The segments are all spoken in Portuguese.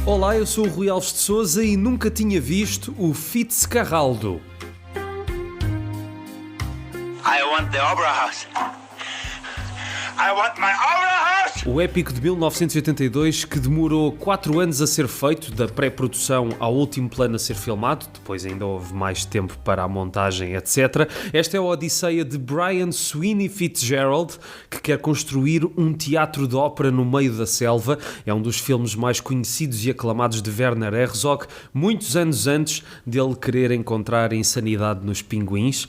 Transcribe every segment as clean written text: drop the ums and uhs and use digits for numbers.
Olá, eu sou o Rui Alves de Sousa e nunca tinha visto o Fitzcarraldo. I want the Opera House. I want my Opera House! O épico de 1982 que demorou 4 anos a ser feito, da pré-produção ao último plano a ser filmado, depois ainda houve mais tempo para a montagem, etc. Esta é a odisseia de Brian Sweeney Fitzgerald, que quer construir um teatro de ópera no meio da selva. É um dos filmes mais conhecidos e aclamados de Werner Herzog, muitos anos antes dele querer encontrar insanidade nos pinguins.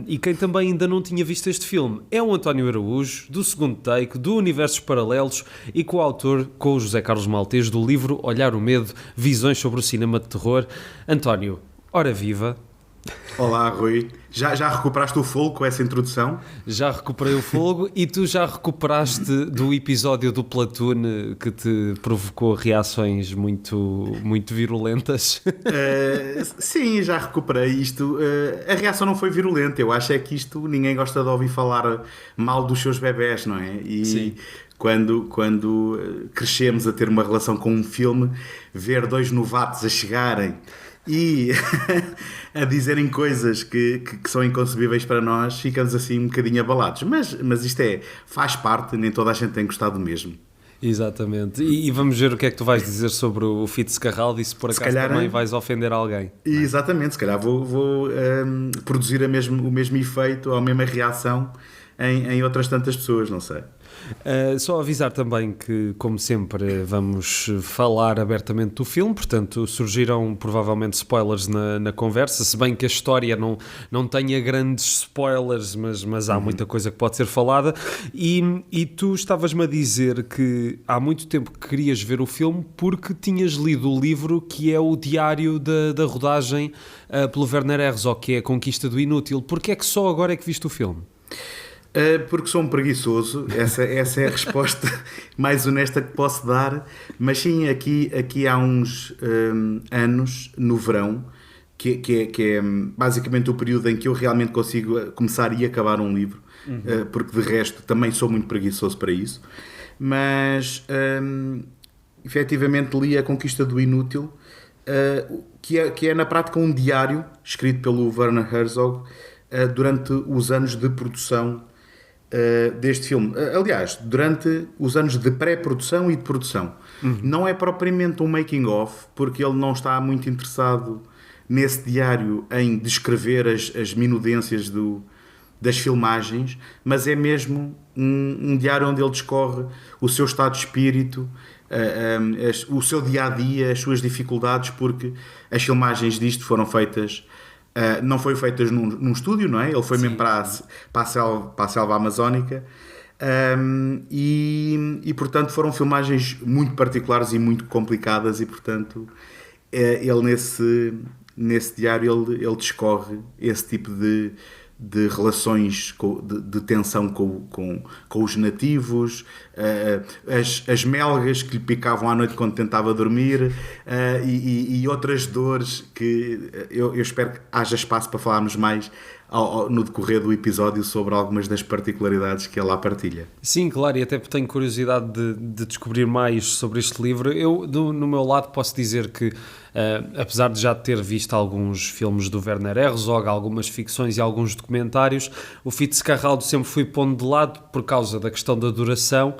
E quem também ainda não tinha visto este filme é o António Araújo, do Segundo Take, do Universos Paralelos e coautor com o José Carlos Maltês do livro Olhar o Medo, Visões sobre o Cinema de Terror. António, ora viva! Olá, Rui. Já recuperaste o fogo com essa introdução? Já recuperei o fogo e tu já recuperaste do episódio do Platoon que te provocou reações muito virulentas? Sim, já recuperei isto. A reação não foi virulenta. Eu acho é que isto ninguém gosta de ouvir falar mal dos seus bebés, não é? E sim. Quando crescemos a ter uma relação com um filme, ver dois novatos a chegarem e a dizerem coisas que são inconcebíveis para nós, ficamos assim um bocadinho abalados. Mas isto faz parte, nem toda a gente tem gostado mesmo. Exatamente. E vamos ver o que é que tu vais dizer sobre o Fitzcarraldo e se por acaso também vais ofender alguém. Exatamente, se calhar vou produzir o mesmo efeito, a mesma reação em outras tantas pessoas, não sei. Só avisar também que, como sempre, vamos falar abertamente do filme, portanto surgiram provavelmente spoilers na conversa, se bem que a história não tenha grandes spoilers, mas há muita coisa que pode ser falada. E tu estavas-me a dizer que há muito tempo que querias ver o filme porque tinhas lido o livro que é o diário da rodagem pelo Werner Herzog, que é A Conquista do Inútil. Porquê é que só agora é que viste o filme? Porque sou um preguiçoso, essa é a resposta mais honesta que posso dar. Mas sim, aqui há uns anos, no verão, que é basicamente o período em que eu realmente consigo começar e acabar um livro, porque de resto também sou muito preguiçoso para isso. Mas efetivamente li A Conquista do Inútil, que é na prática um diário escrito pelo Werner Herzog durante os anos de produção deste filme. Aliás, durante os anos de pré-produção e de produção. Não é propriamente um making-of, porque ele não está muito interessado nesse diário em descrever as minudências das filmagens, mas é mesmo um diário onde ele discorre o seu estado de espírito, o seu dia-a-dia, as suas dificuldades, porque as filmagens disto foram feitas... não foi feitas num estúdio, não é? Ele foi mesmo para a selva amazónica, e portanto foram filmagens muito particulares e muito complicadas, e portanto ele nesse diário ele discorre esse tipo de relações de tensão com os nativos, as melgas que lhe picavam à noite quando tentava dormir, e outras dores que eu espero que haja espaço para falarmos mais no decorrer do episódio sobre algumas das particularidades que ele lá partilha. Sim, claro, e até tenho curiosidade de descobrir mais sobre este livro. Eu, no meu lado, posso dizer que apesar de já ter visto alguns filmes do Werner Herzog, algumas ficções e alguns documentários, o Fitzcarraldo sempre fui pondo de lado por causa da questão da duração.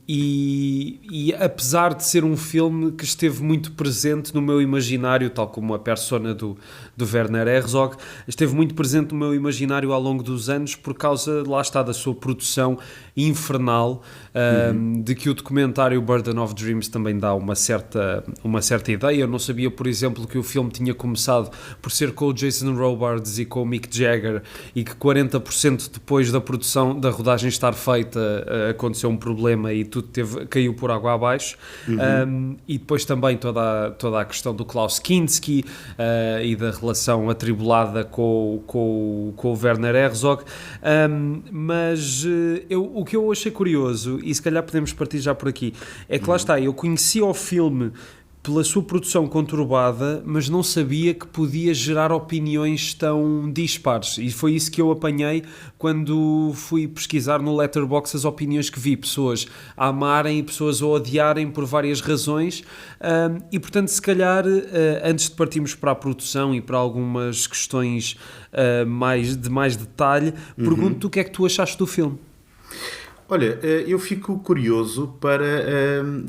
E apesar de ser um filme que esteve muito presente no meu imaginário, tal como a persona do Werner Herzog, esteve muito presente no meu imaginário ao longo dos anos por causa, lá está, da sua produção infernal, de que o documentário Burden of Dreams também dá uma certa ideia. Eu não sabia, por exemplo, que o filme tinha começado por ser com o Jason Robards e com o Mick Jagger, e que 40% depois da produção, da rodagem estar feita, aconteceu um problema e tudo caiu por água abaixo. E depois também toda a questão do Klaus Kinski e da relação atribulada com o Werner Herzog. Mas o que eu achei curioso, e se calhar podemos partir já por aqui, é que lá está, eu conheci o filme pela sua produção conturbada, mas não sabia que podia gerar opiniões tão dispares. E foi isso que eu apanhei quando fui pesquisar no Letterboxd as opiniões que vi. Pessoas a amarem e pessoas a odiarem por várias razões. E, portanto, se calhar, antes de partirmos para a produção e para algumas questões de mais detalhe, pergunto-te o que é que tu achaste do filme. Olha, eu fico curioso para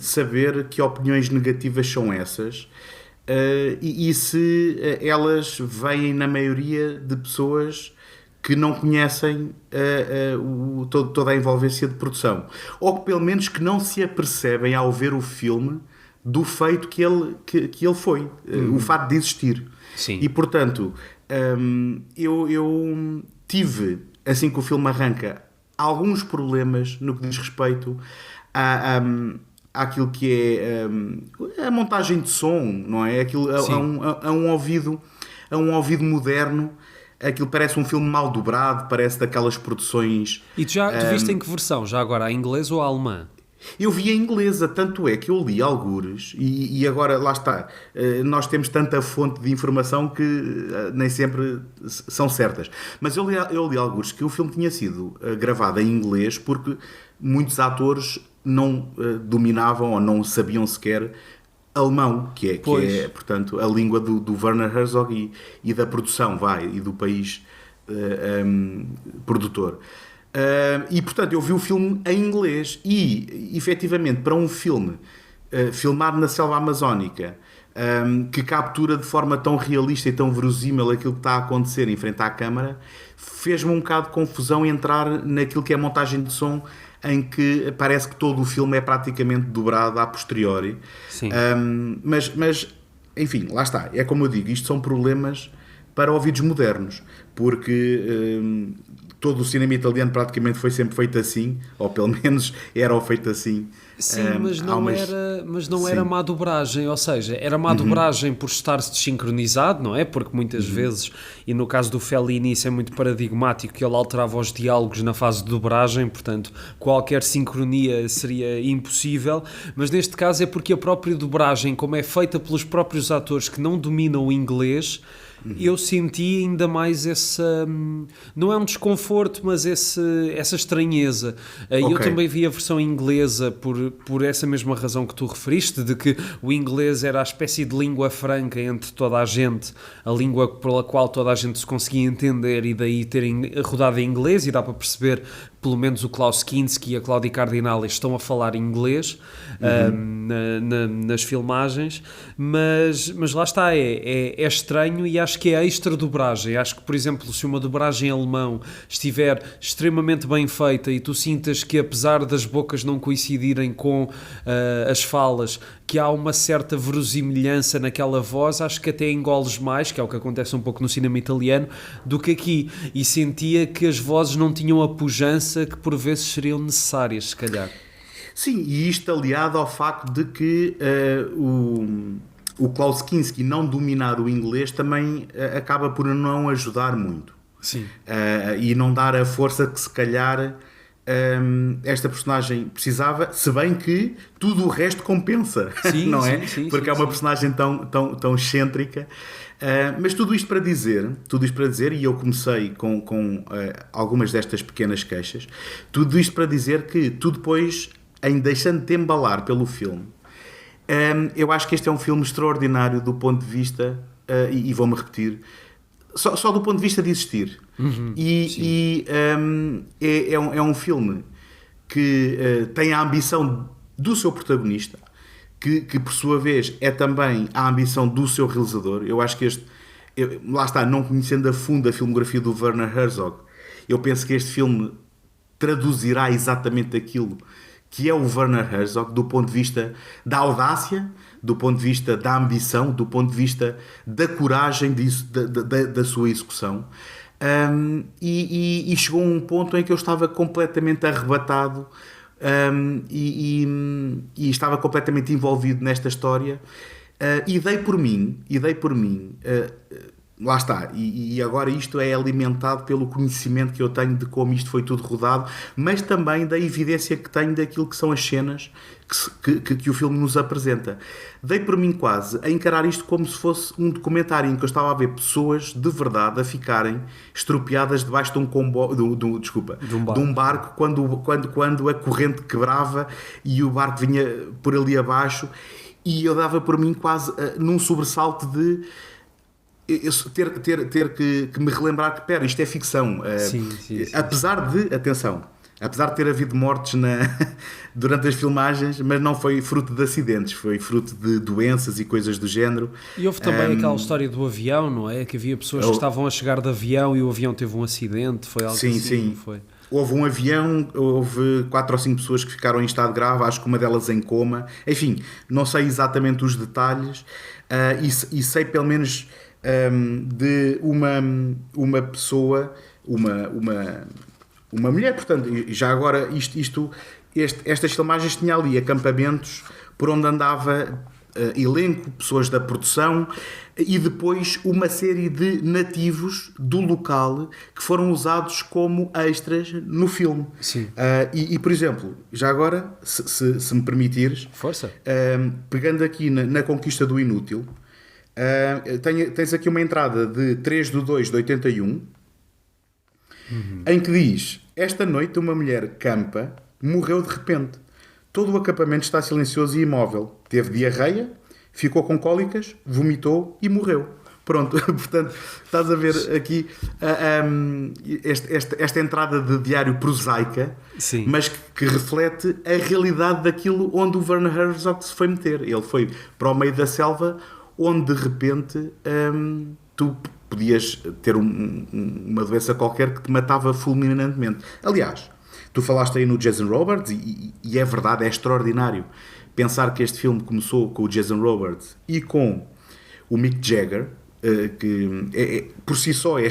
saber que opiniões negativas são essas e se elas vêm na maioria de pessoas que não conhecem toda a envolvência de produção, ou que pelo menos que não se apercebem ao ver o filme do feito que ele foi, o fato de existir. Sim. E portanto, eu tive, assim que o filme arranca, alguns problemas no que diz respeito àquilo que é a montagem de som, não é? Aquilo, a um ouvido moderno, aquilo parece um filme mal dobrado, parece daquelas produções... E tu viste em que versão? Já agora, a inglesa ou a alemã? Eu vi a inglesa, tanto é que eu li algures e agora, lá está, nós temos tanta fonte de informação que nem sempre são certas. Mas eu li algures que o filme tinha sido gravado em inglês porque muitos atores não dominavam ou não sabiam sequer alemão, que é portanto, a língua do Werner Herzog e da produção, e do país produtor. E portanto eu vi o filme em inglês e efetivamente para um filme filmado na selva amazónica, que captura de forma tão realista e tão verosímil aquilo que está a acontecer em frente à câmara, fez-me um bocado de confusão entrar naquilo que é a montagem de som, em que parece que todo o filme é praticamente dobrado a posteriori. Sim. Mas enfim, lá está, é como eu digo, isto são problemas para ouvidos modernos, porque todo o cinema italiano praticamente foi sempre feito assim, ou pelo menos era feito assim. Sim, mas não era má dobragem, ou seja, era má dobragem por estar-se desincronizado, não é? Porque muitas vezes, e no caso do Fellini isso é muito paradigmático, que ele alterava os diálogos na fase de dobragem, portanto qualquer sincronia seria impossível, mas neste caso é porque a própria dobragem, como é feita pelos próprios atores que não dominam o inglês, eu senti ainda mais não é um desconforto, mas essa estranheza. Eu também vi a versão inglesa por essa mesma razão que tu referiste, de que o inglês era a espécie de língua franca entre toda a gente, a língua pela qual toda a gente se conseguia entender, e daí terem rodado em inglês, e dá para perceber pelo menos o Klaus Kinski e a Claudia Cardinale estão a falar inglês nas filmagens, mas lá está, é estranho, e acho que é a extra dobragem. Acho que, por exemplo, se uma dobragem em alemão estiver extremamente bem feita e tu sintas que, apesar das bocas não coincidirem com as falas, que há uma certa verosimilhança naquela voz, acho que até engoles mais, que é o que acontece um pouco no cinema italiano, do que aqui. E sentia que as vozes não tinham a pujança que por vezes seriam necessárias, se calhar. Sim, e isto aliado ao facto de que o Klaus Kinski não dominar o inglês também acaba por não ajudar muito. Sim. E não dar a força que se calhar esta personagem precisava, se bem que tudo o resto compensa, sim, não é? Sim, porque é uma personagem tão excêntrica. Mas tudo isto para dizer, e eu comecei com algumas destas pequenas queixas, tudo isto para dizer que tu depois, em deixando-te embalar pelo filme, eu acho que este é um filme extraordinário do ponto de vista, e vou-me repetir, só do ponto de vista de existir. É um filme que tem a ambição do seu protagonista, que por sua vez é também a ambição do seu realizador. Eu acho que lá está, não conhecendo a fundo a filmografia do Werner Herzog, eu penso que este filme traduzirá exatamente aquilo que é o Werner Herzog, do ponto de vista da audácia, do ponto de vista da ambição, do ponto de vista da coragem da sua execução. E chegou a um ponto em que eu estava completamente arrebatado e estava completamente envolvido nesta história, e dei por mim lá está, e agora isto é alimentado pelo conhecimento que eu tenho de como isto foi tudo rodado, mas também da evidência que tenho daquilo que são as cenas que o filme nos apresenta. Dei por mim quase a encarar isto como se fosse um documentário em que eu estava a ver pessoas de verdade a ficarem estropiadas debaixo de um comboio, de um barco quando a corrente quebrava e o barco vinha por ali abaixo, e eu dava por mim quase num sobressalto de ter que me relembrar que, pera, isto é ficção. Sim. Apesar de ter havido mortes durante as filmagens, mas não foi fruto de acidentes, foi fruto de doenças e coisas do género. E houve também aquela história do avião, não é? Que havia pessoas que estavam a chegar de avião e o avião teve um acidente, foi algo assim? Sim. Foi. Houve um avião, houve 4 ou 5 pessoas que ficaram em estado grave, acho que uma delas em coma. Enfim, não sei exatamente os detalhes, e sei pelo menos de uma pessoa, uma mulher, portanto, já agora estas filmagens tinha ali acampamentos por onde andava elenco, pessoas da produção e depois uma série de nativos do local que foram usados como extras no filme. Sim. E por exemplo, já agora, se me permitires, Força. Pegando aqui na Conquista do Inútil, tens aqui uma entrada de 3/2/81, em que diz: esta noite uma mulher campa morreu de repente. Todo o acampamento está silencioso e imóvel. Teve diarreia, ficou com cólicas, vomitou e morreu. Pronto, portanto, estás a ver aqui esta entrada de diário prosaica, Sim. mas que reflete a realidade daquilo onde o Werner Herzog se foi meter. Ele foi para o meio da selva, onde de repente tu podias ter uma doença qualquer que te matava fulminantemente. Aliás, tu falaste aí no Jason Robards e é verdade, é extraordinário pensar que este filme começou com o Jason Robards e com o Mick Jagger, que por si só é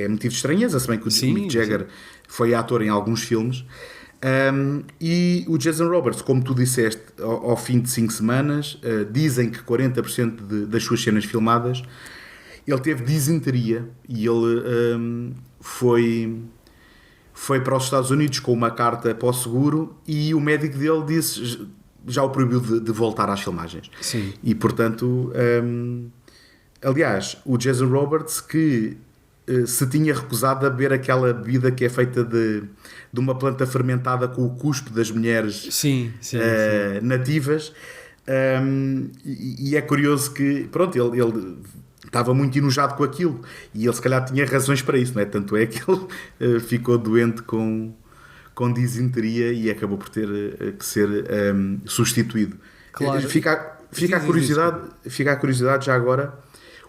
motivo de estranheza, se bem que o Mick Jagger foi ator em alguns filmes. E o Jason Robards, como tu disseste, ao fim de 5 semanas, dizem que 40% das suas cenas filmadas ele teve disenteria e ele foi para os Estados Unidos com uma carta para o seguro e o médico dele já o proibiu de voltar às filmagens. Sim. E portanto, aliás, o Jason Robards que se tinha recusado a beber aquela bebida que é feita de uma planta fermentada com o cuspe das mulheres nativas, e é curioso que, pronto, ele estava muito enojado com aquilo e ele se calhar tinha razões para isso, não é? Tanto é que ele ficou doente com disenteria e acabou por ter que ser substituído. Claro. Fica a curiosidade já agora.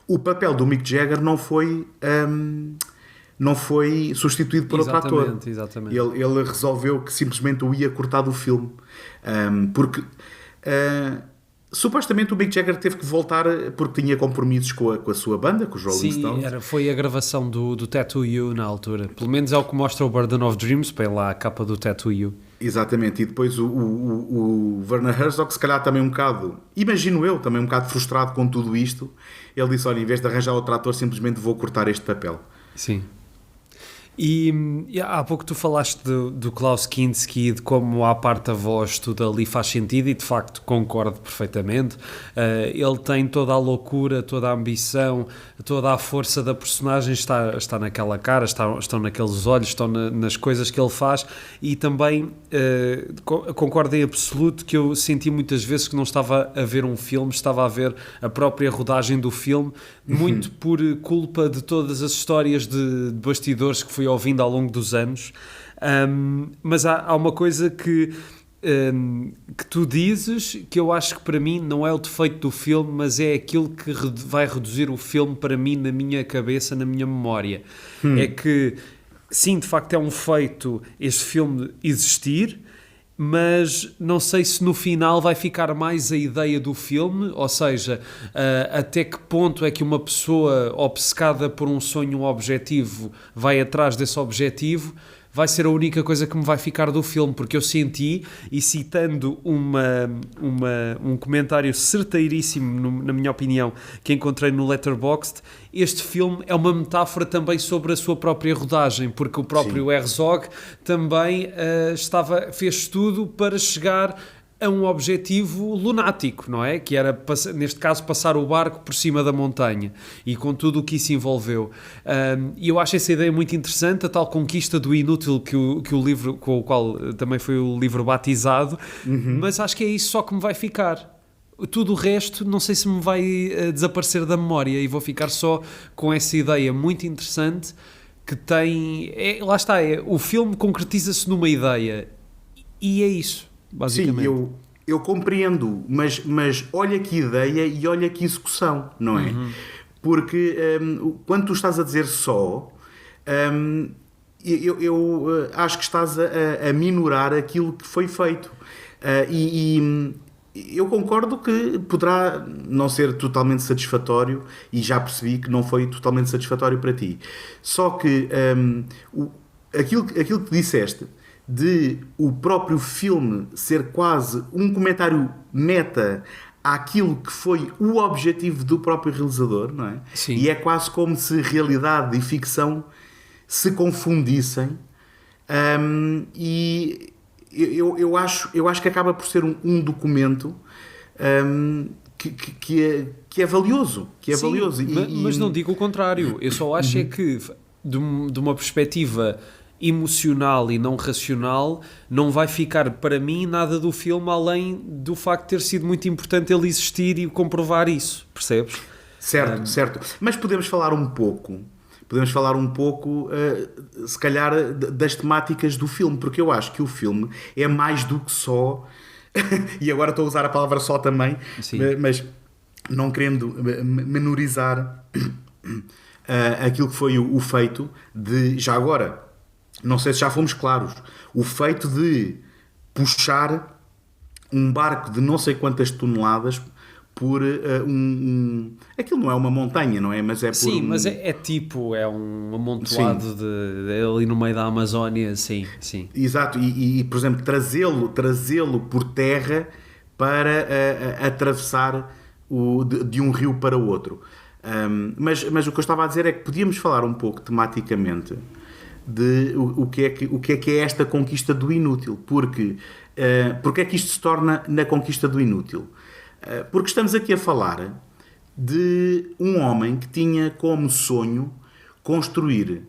O papel do Mick Jagger não foi substituído por outro ator. Exatamente. Ele resolveu que simplesmente o ia cortar do filme, porque supostamente o Mick Jagger teve que voltar porque tinha compromissos com a sua banda, com os Rolling Stones. Foi a gravação do Tattoo You na altura. Pelo menos é o que mostra o Burden of Dreams, para lá a capa do Tattoo You. Exatamente, e depois o Werner Herzog, se calhar também um bocado, imagino eu, também um bocado frustrado com tudo isto, ele disse, olha, em vez de arranjar outro ator, simplesmente vou cortar este papel. Sim. E há pouco tu falaste do Klaus Kinski, de como à parte da voz tudo ali faz sentido, e de facto concordo perfeitamente. Ele tem toda a loucura, toda a ambição, toda a força da personagem está naquela cara, estão naqueles olhos, estão nas coisas que ele faz, e também concordo em absoluto que eu senti muitas vezes que não estava a ver um filme, estava a ver a própria rodagem do filme, muito por culpa de todas as histórias de bastidores que fui ouvindo ao longo dos anos, mas há uma coisa que tu dizes que eu acho que para mim não é o defeito do filme, mas é aquilo que vai reduzir o filme para mim na minha cabeça, na minha memória. É que sim, de facto é um feito este filme existir, mas não sei se no final vai ficar mais a ideia do filme, ou seja, até que ponto é que uma pessoa obcecada por um sonho, um objetivo, vai atrás desse objetivo, vai ser a única coisa que me vai ficar do filme, porque eu senti, e citando um comentário certeiríssimo, na minha opinião, que encontrei no Letterboxd, este filme é uma metáfora também sobre a sua própria rodagem, porque o próprio Herzog também fez tudo para chegar a um objetivo lunático, não é? Que era, neste caso, passar o barco por cima da montanha, e com tudo o que isso envolveu. E eu acho essa ideia muito interessante, a tal conquista do inútil que o livro, com o qual também foi o livro batizado, mas acho que é isso só que me vai ficar. Tudo o resto não sei se me vai desaparecer da memória, e vou ficar só com essa ideia muito interessante que tem... lá está, o filme concretiza-se numa ideia, e é isso. Basicamente. Sim, eu compreendo, mas olha que ideia e olha que execução, não é? Porque quando tu estás a dizer só, eu acho que estás a minorar aquilo que foi feito. E eu concordo que poderá não ser totalmente satisfatório, e já percebi que não foi totalmente satisfatório para ti. Só que aquilo que disseste, de o próprio filme ser quase um comentário meta àquilo que foi o objetivo do próprio realizador, não é? Sim. E é quase como se realidade e ficção se confundissem, e eu acho que acaba por ser um documento que é valioso. Sim, valioso. Mas não digo o contrário, eu só acho é que de uma perspectiva emocional e não racional, não vai ficar para mim nada do filme além do facto de ter sido muito importante ele existir e comprovar isso, percebes? Certo. Mas podemos falar um pouco, se calhar, das temáticas do filme, porque eu acho que o filme é mais do que só, e agora estou a usar a palavra só também, mas não querendo menorizar aquilo que foi o feito de, já agora, não sei se já fomos claros, o feito de puxar um barco de não sei quantas toneladas por aquilo não é uma montanha, não é? Mas é por sim, mas é tipo, é um amontoado ali no meio da Amazónia, sim. Exato, e por exemplo, trazê-lo por terra para atravessar de um rio para o outro. Mas o que eu estava a dizer é que podíamos falar um pouco tematicamente de o que é esta conquista do inútil, porque é que isto se torna na conquista do inútil? Porque estamos aqui a falar de um homem que tinha como sonho construir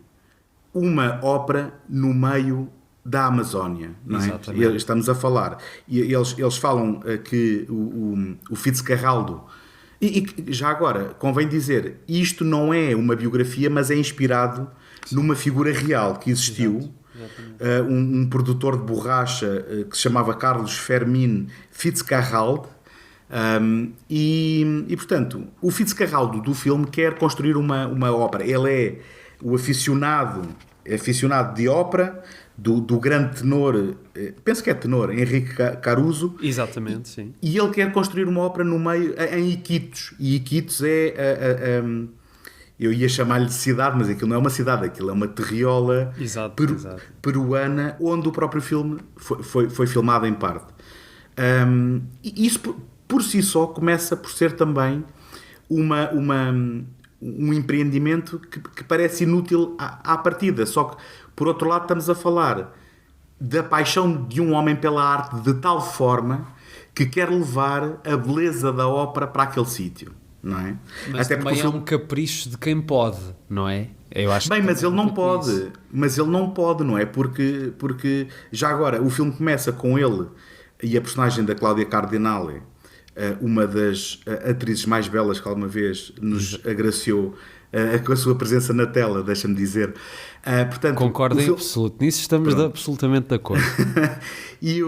uma ópera no meio da Amazónia, não é? Exatamente. Estamos a falar, e eles falam que o Fitzcarraldo, e já agora convém dizer, isto não é uma biografia, mas é inspirado numa figura real que existiu. Um produtor de borracha que se chamava Carlos Fermín Fitzcarraldo, e portanto o Fitzcarraldo do filme quer construir uma ópera. Ele é o aficionado de ópera do grande tenor, penso que é tenor, Henrique Caruso. Exatamente, sim. E ele quer construir uma ópera no meio, em Iquitos, e Iquitos é eu ia chamar-lhe de cidade, mas aquilo não é uma cidade, aquilo é uma terriola peruana, onde o próprio filme foi filmado em parte. E isso por si só começa por ser também um empreendimento que parece inútil à partida, só que por outro lado estamos a falar da paixão de um homem pela arte de tal forma que quer levar a beleza da ópera para aquele sítio. Não é? Mas até também é um capricho de quem pode, não é? Eu acho bem, mas ele não pode. Mas ele não pode, não é? Porque já agora o filme começa com ele e a personagem da Cláudia Cardinale, uma das atrizes mais belas que alguma vez nos agraciou com a sua presença na tela, deixa-me dizer. Portanto, concordo em absoluto. Nisso estamos absolutamente de acordo. E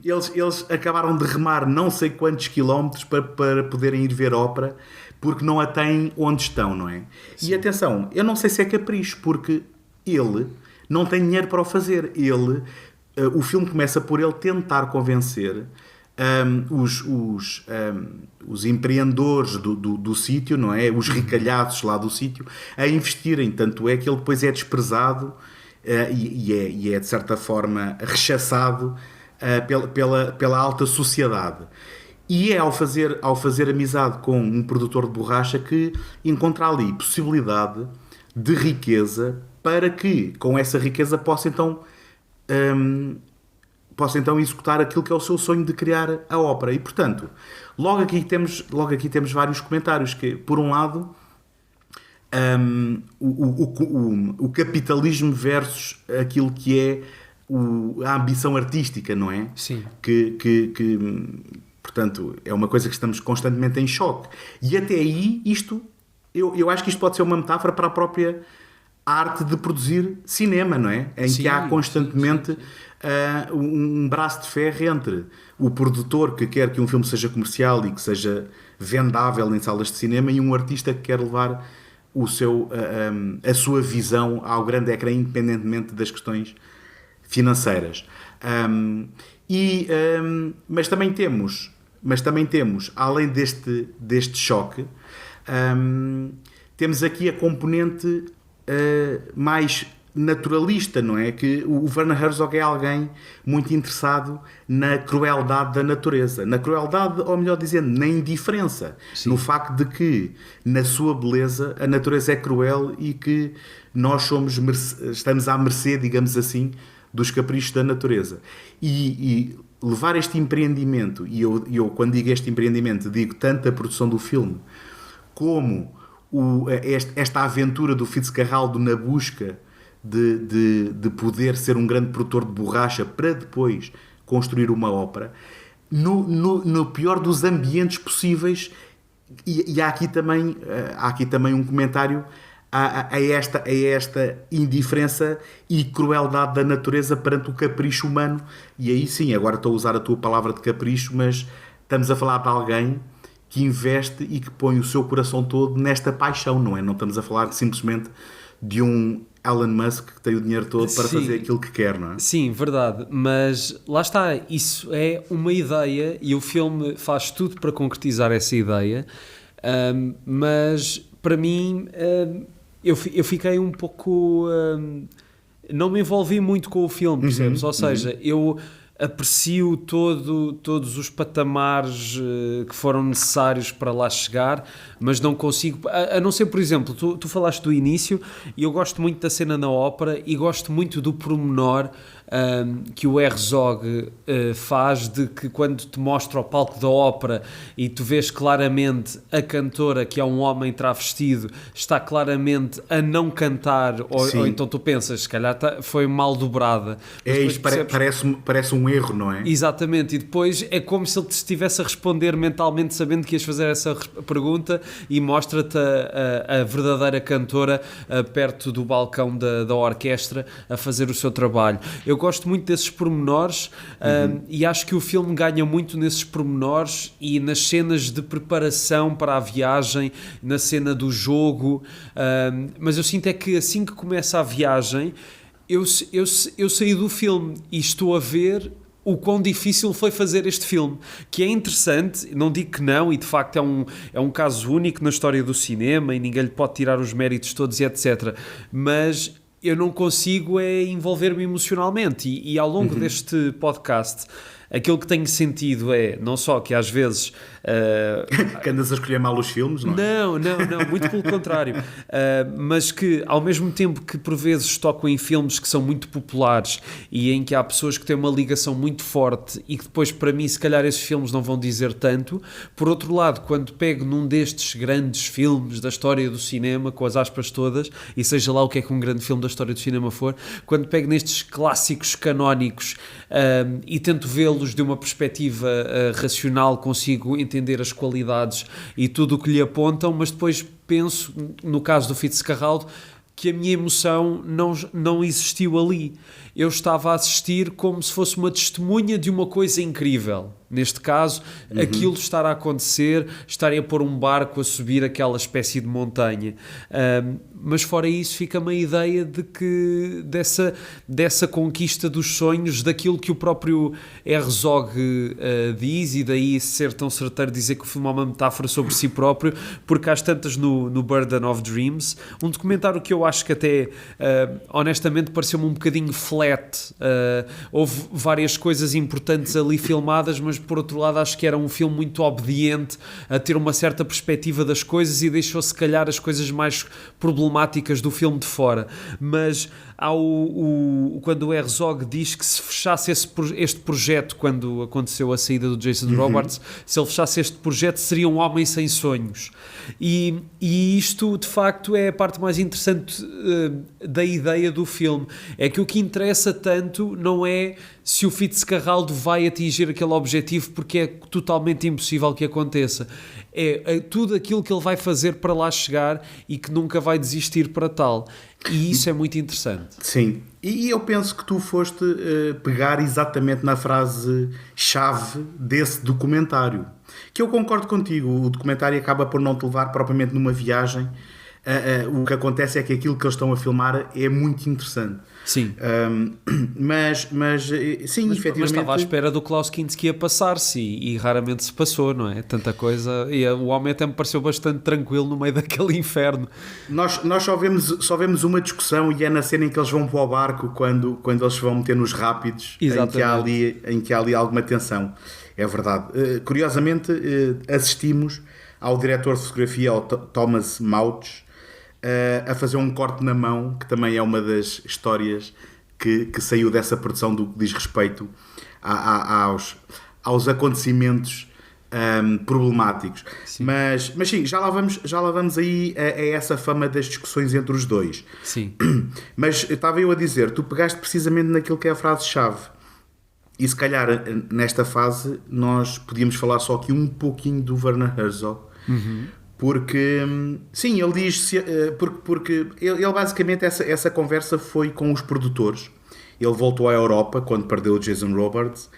eles acabaram de remar não sei quantos quilómetros para poderem ir ver ópera, porque não a têm onde estão, não é? Sim. E atenção, eu não sei se é capricho, porque ele não tem dinheiro para o fazer. O filme começa por ele tentar convencer os empreendedores do sítio, não é? Os ricalhados lá do sítio, a investirem. Tanto é que ele depois é desprezado e é de certa forma rechaçado pela alta sociedade. E é ao fazer amizade com um produtor de borracha que encontra ali possibilidade de riqueza para que, com essa riqueza, possa então executar aquilo que é o seu sonho de criar a ópera. E, portanto, logo aqui temos vários comentários que, por um lado, o capitalismo versus aquilo que é a ambição artística, não é? Sim. Portanto, é uma coisa que estamos constantemente em choque. E até aí, eu acho que isto pode ser uma metáfora para a própria arte de produzir cinema, não é? Em que há constantemente um braço de ferro entre o produtor que quer que um filme seja comercial e que seja vendável em salas de cinema e um artista que quer levar a sua visão ao grande ecrã, independentemente das questões financeiras. Mas também temos, além deste choque, temos aqui a componente mais naturalista, não é? Que o Werner Herzog é alguém muito interessado na crueldade da natureza. Na crueldade, ou melhor dizendo, na indiferença. Sim. No facto de que, na sua beleza, a natureza é cruel e que nós estamos à mercê, digamos assim, dos caprichos da natureza. E levar este empreendimento, e eu quando digo este empreendimento, digo tanto a produção do filme como esta aventura do Fitzcarraldo na busca de poder ser um grande produtor de borracha para depois construir uma ópera, no pior dos ambientes possíveis. E há aqui também um comentário a esta indiferença e crueldade da natureza perante o capricho humano. E aí sim, agora estou a usar a tua palavra de capricho, mas estamos a falar de alguém que investe e que põe o seu coração todo nesta paixão, não é? Não estamos a falar simplesmente de um Elon Musk que tem o dinheiro todo para fazer aquilo que quer, não é? Sim, verdade, mas lá está, isso é uma ideia e o filme faz tudo para concretizar essa ideia, mas para mim eu fiquei um pouco... não me envolvi muito com o filme, percebes? Ou seja, eu aprecio todos os patamares que foram necessários para lá chegar, mas não consigo, a não ser, por exemplo, tu falaste do início e eu gosto muito da cena na ópera e gosto muito do pormenor que o Herzog faz, de que quando te mostra o palco da ópera e tu vês claramente a cantora, que é um homem travestido, está claramente a não cantar, ou então tu pensas, se calhar foi mal dobrada. Isto parece um erro, não é? Exatamente, e depois é como se ele te estivesse a responder mentalmente, sabendo que ias fazer essa pergunta, e mostra-te a verdadeira cantora perto do balcão da orquestra a fazer o seu trabalho. Eu gosto muito desses pormenores e acho que o filme ganha muito nesses pormenores e nas cenas de preparação para a viagem, na cena do jogo, mas eu sinto é que assim que começa a viagem eu saí do filme e estou a ver o quão difícil foi fazer este filme, que é interessante, não digo que não, e de facto é um caso único na história do cinema e ninguém lhe pode tirar os méritos todos e etc, mas eu não consigo envolver-me emocionalmente e ao longo deste podcast aquilo que tenho sentido é não só que às vezes que andas a escolher mal os filmes, não é? Não, muito pelo contrário, mas que ao mesmo tempo que por vezes toco em filmes que são muito populares e em que há pessoas que têm uma ligação muito forte e que depois para mim se calhar esses filmes não vão dizer tanto, por outro lado quando pego num destes grandes filmes da história do cinema, com as aspas todas, e seja lá o que é que um grande filme da história do cinema for, quando pego nestes clássicos canónicos e tento vê-los de uma perspectiva racional, consigo entender as qualidades e tudo o que lhe apontam, mas depois penso, no caso do Fitzcarraldo, que a minha emoção não existiu ali. eu estava a assistir como se fosse uma testemunha de uma coisa incrível. Neste caso, aquilo estar a acontecer, estarem a pôr um barco a subir aquela espécie de montanha. Mas fora isso, fica-me a ideia de que dessa conquista dos sonhos, daquilo que o próprio Herzog diz, e daí ser tão certeiro dizer que o filme é uma metáfora sobre si próprio, porque às tantas no Burden of Dreams, um documentário que eu acho que até, honestamente, pareceu-me um bocadinho flat. Houve várias coisas importantes ali filmadas, mas por outro lado acho que era um filme muito obediente a ter uma certa perspectiva das coisas e deixou se calhar as coisas mais problemáticas do filme de fora. Mas quando o Herzog diz que se fechasse este projeto, quando aconteceu a saída do Jason Robards, se ele fechasse este projeto seria um homem sem sonhos, e isto de facto é a parte mais interessante da ideia do filme, é que o que interessa tanto não é se o Fitzcarraldo vai atingir aquele objetivo, porque é totalmente impossível que aconteça, é tudo aquilo que ele vai fazer para lá chegar e que nunca vai desistir para tal, e isso é muito interessante. Sim, e eu penso que tu foste pegar exatamente na frase-chave desse documentário, que eu concordo contigo, o documentário acaba por não te levar propriamente numa viagem. O que acontece é que aquilo que eles estão a filmar é muito interessante. Sim. Sim, mas efetivamente... Mas estava à espera do Klaus Kinski a passar-se e raramente se passou, não é? Tanta coisa. E o homem até me pareceu bastante tranquilo no meio daquele inferno. Nós só vemos uma discussão, e é na cena em que eles vão para o barco, quando eles se vão meter nos rápidos, em que há ali alguma tensão. É verdade. Curiosamente, assistimos ao diretor de fotografia, ao Thomas Mauch, a fazer um corte na mão, que também é uma das histórias que saiu dessa produção do que diz respeito aos acontecimentos problemáticos. Sim. Mas sim, já lá vamos aí a essa fama das discussões entre os dois. Sim. Mas estava eu a dizer, tu pegaste precisamente naquilo que é a frase-chave. E se calhar nesta fase nós podíamos falar só aqui um pouquinho do Werner Herzog. Porque, sim, ele diz, porque ele basicamente, essa conversa foi com os produtores. Ele voltou à Europa quando perdeu o Jason Robards,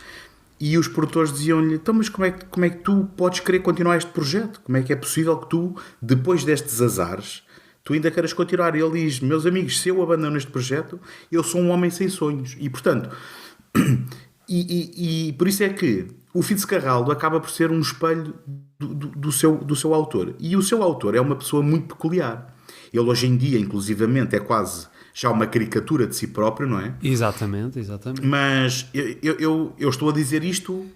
e os produtores diziam-lhe: então, mas como é que tu podes querer continuar este projeto? Como é que é possível que tu, depois destes azares, tu ainda queiras continuar? E ele diz: meus amigos, se eu abandono este projeto, eu sou um homem sem sonhos. E portanto, e por isso é que o Fitzcarraldo acaba por ser um espelho do seu autor. E o seu autor é uma pessoa muito peculiar. Ele hoje em dia, inclusivamente, é quase já uma caricatura de si próprio, não é? Exatamente. Mas eu estou a dizer isto,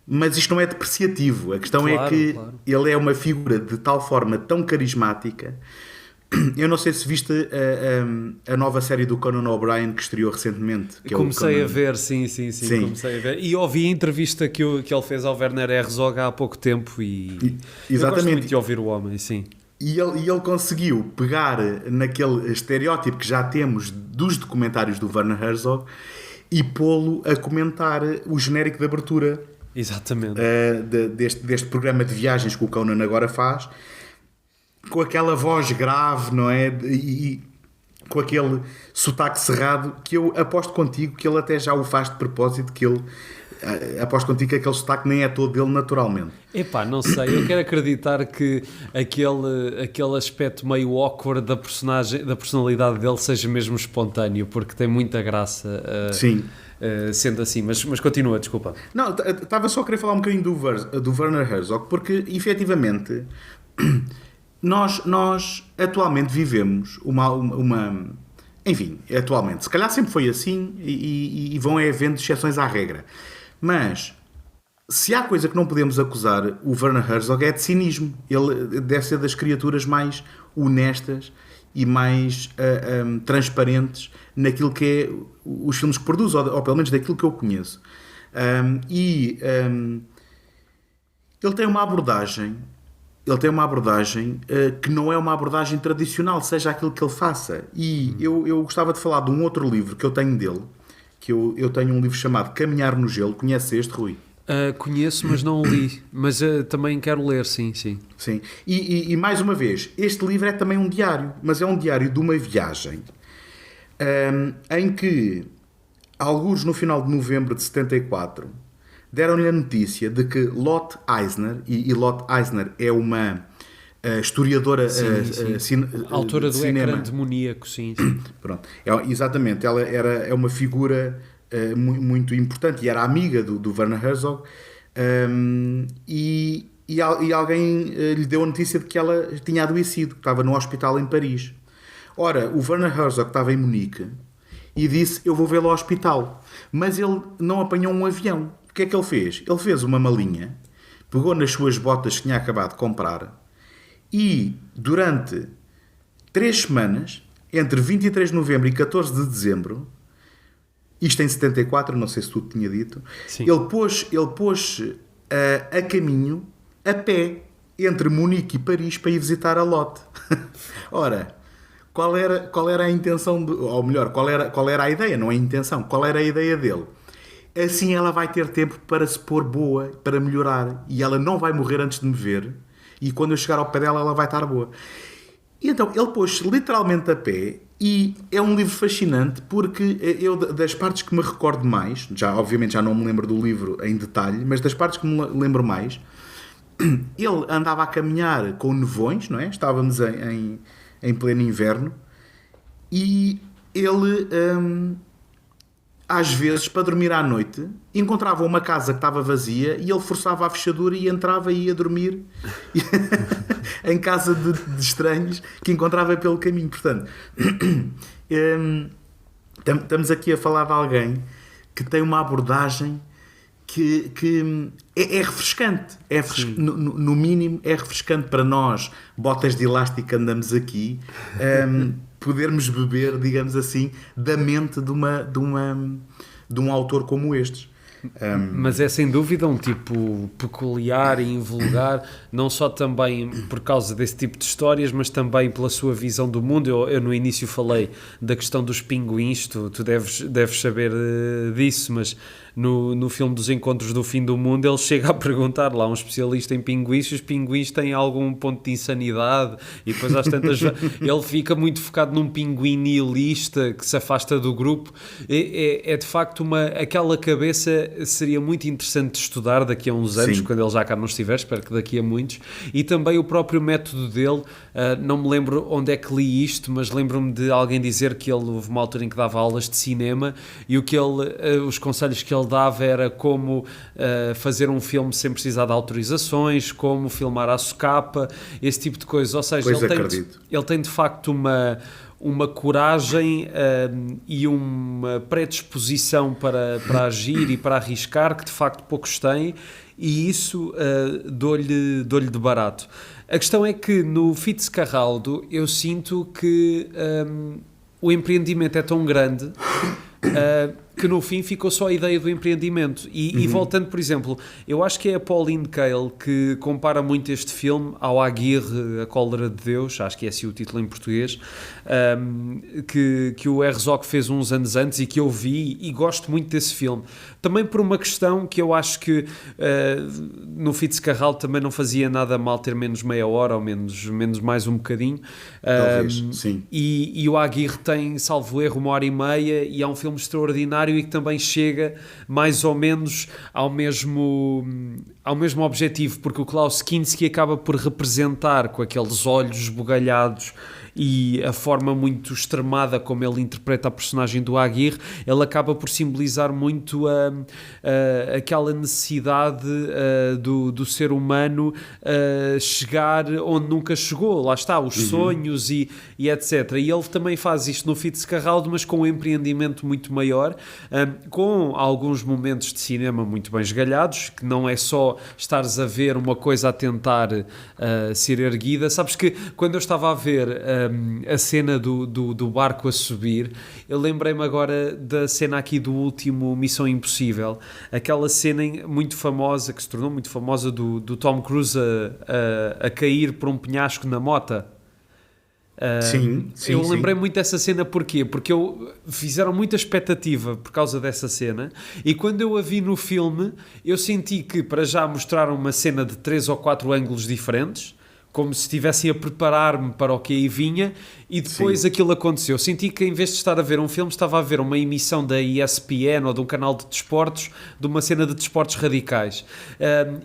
mas isto não é depreciativo. A questão é que ele é uma figura de tal forma tão carismática. Eu não sei se viste a nova série do Conan O'Brien que estreou recentemente. Que comecei a ver, sim, comecei a ver. E ouvi a entrevista que ele fez ao Werner Herzog há pouco tempo e exatamente. Eu gosto muito de ouvir o homem, sim. E ele conseguiu pegar naquele estereótipo que já temos dos documentários do Werner Herzog e pô-lo a comentar o genérico de abertura. Exatamente. Deste programa de viagens que o Conan agora faz, com aquela voz grave, não é? E com aquele sotaque cerrado, que eu aposto contigo que ele até já o faz de propósito, que ele... aposto contigo que aquele sotaque nem é todo dele naturalmente. Epá, não sei, eu quero acreditar que aquele aspecto meio awkward da personalidade dele seja mesmo espontâneo, porque tem muita graça. Sim. Sendo assim, mas continua, desculpa. Não, estava só a querer falar um bocadinho do Werner Herzog, porque efetivamente nós atualmente vivemos uma enfim, atualmente, se calhar sempre foi assim e vão havendo exceções à regra, mas se há coisa que não podemos acusar o Werner Herzog é de cinismo. Ele deve ser das criaturas mais honestas e mais transparentes naquilo que é os filmes que produz, ou pelo menos daquilo que eu conheço. Ele tem uma abordagem que não é uma abordagem tradicional, seja aquilo que ele faça. E eu gostava de falar de um outro livro que eu tenho dele, que eu tenho um livro chamado Caminhar no Gelo. Conheces este, Rui? Conheço, mas não o li. Mas também quero ler, sim. Sim. E mais uma vez, este livro é também um diário, mas é um diário de uma viagem em que alguns no final de novembro de 74, deram-lhe a notícia de que Lotte Eisner, e Lotte Eisner é uma historiadora autora de do cinema. Ecrã Demoníaco, sim. Pronto. Exatamente, ela é uma figura muito importante e era amiga do Werner Herzog, e alguém lhe deu a notícia de que ela tinha adoecido, que estava no hospital em Paris. Ora, o Werner Herzog estava em Munique e disse: eu vou vê-lo ao hospital. Mas ele não apanhou um avião. O que é que ele fez? Ele fez uma malinha, pegou nas suas botas que tinha acabado de comprar e, durante 3 semanas, entre 23 de novembro e 14 de dezembro, isto em 74, não sei se tu tinha dito, Sim. ele pôs a caminho, a pé, entre Munique e Paris para ir visitar a Lotte. Ora, qual era a intenção, ou melhor, qual era a ideia, não é a intenção, qual era a ideia dele? Assim ela vai ter tempo para se pôr boa, para melhorar, e ela não vai morrer antes de me ver, e quando eu chegar ao pé dela ela vai estar boa. E então ele pôs literalmente a pé, e é um livro fascinante porque eu, das partes que me recordo mais, obviamente já não me lembro do livro em detalhe, mas das partes que me lembro mais, ele andava a caminhar com nevões, não é? Estávamos em pleno inverno, e ele às vezes, para dormir à noite, encontrava uma casa que estava vazia e ele forçava a fechadura e entrava e ia dormir em casa de estranhos que encontrava pelo caminho. Portanto, estamos aqui a falar de alguém que tem uma abordagem que é refrescante. No mínimo, é refrescante para nós, botas de elástico que andamos aqui, podermos beber, digamos assim, da mente de um autor como estes. Mas é sem dúvida um tipo peculiar e invulgar, não só também por causa desse tipo de histórias, mas também pela sua visão do mundo. Eu no início falei da questão dos pinguins, tu deves saber disso, mas no filme dos Encontros do Fim do Mundo ele chega a perguntar lá a um especialista em pinguins se os pinguins têm algum ponto de insanidade, e depois às tantas ele fica muito focado num pinguim nihilista que se afasta do grupo. É de facto aquela cabeça seria muito interessante de estudar daqui a uns anos. Sim. Quando ele já cá não estiver, espero que daqui a muitos. E também o próprio método dele, não me lembro onde é que li isto, mas lembro-me de alguém dizer que ele houve uma altura em que dava aulas de cinema e os conselhos que ele dava era como fazer um filme sem precisar de autorizações, como filmar à socapa, esse tipo de coisas. Ou seja, ele tem de facto uma coragem e uma predisposição para agir e para arriscar que de facto poucos têm, e isso dou-lhe de barato. A questão é que no Fitzcarraldo eu sinto que o empreendimento é tão grande que no fim ficou só a ideia do empreendimento. E voltando, por exemplo, eu acho que é a Pauline Kael que compara muito este filme ao Aguirre, A Cólera de Deus, acho que é assim o título em português, que o Herzog fez uns anos antes e que eu vi e gosto muito desse filme. Também por uma questão que eu acho que no Fitzcarraldo também não fazia nada mal ter menos meia hora ou menos mais um bocadinho. Talvez, sim. E o Aguirre tem, salvo erro, 1h30 e é um filme extraordinário e que também chega mais ou menos ao mesmo objetivo, porque o Klaus Kinski acaba por representar, com aqueles olhos esbugalhados e a forma muito extremada como ele interpreta a personagem do Aguirre, ele acaba por simbolizar muito aquela necessidade do ser humano chegar onde nunca chegou, lá está, os sonhos e etc. E ele também faz isto no Fitzcarraldo, mas com um empreendimento muito maior, com alguns momentos de cinema muito bem esgalhados, que não é só estares a ver uma coisa a tentar ser erguida. Sabes que quando eu estava a ver a cena do barco a subir, eu lembrei-me agora da cena aqui do último Missão Impossível, aquela cena muito famosa, que se tornou muito famosa, do Tom Cruise a cair por um penhasco na mota. Sim, eu lembrei muito dessa cena. Porquê? Porque fizeram muita expectativa por causa dessa cena, e quando eu a vi no filme eu senti que para já mostraram uma cena de 3 ou 4 ângulos diferentes, como se estivessem a preparar-me para o que aí vinha, e depois aquilo aconteceu. Senti que em vez de estar a ver um filme, estava a ver uma emissão da ESPN ou de um canal de desportos, de uma cena de desportos radicais.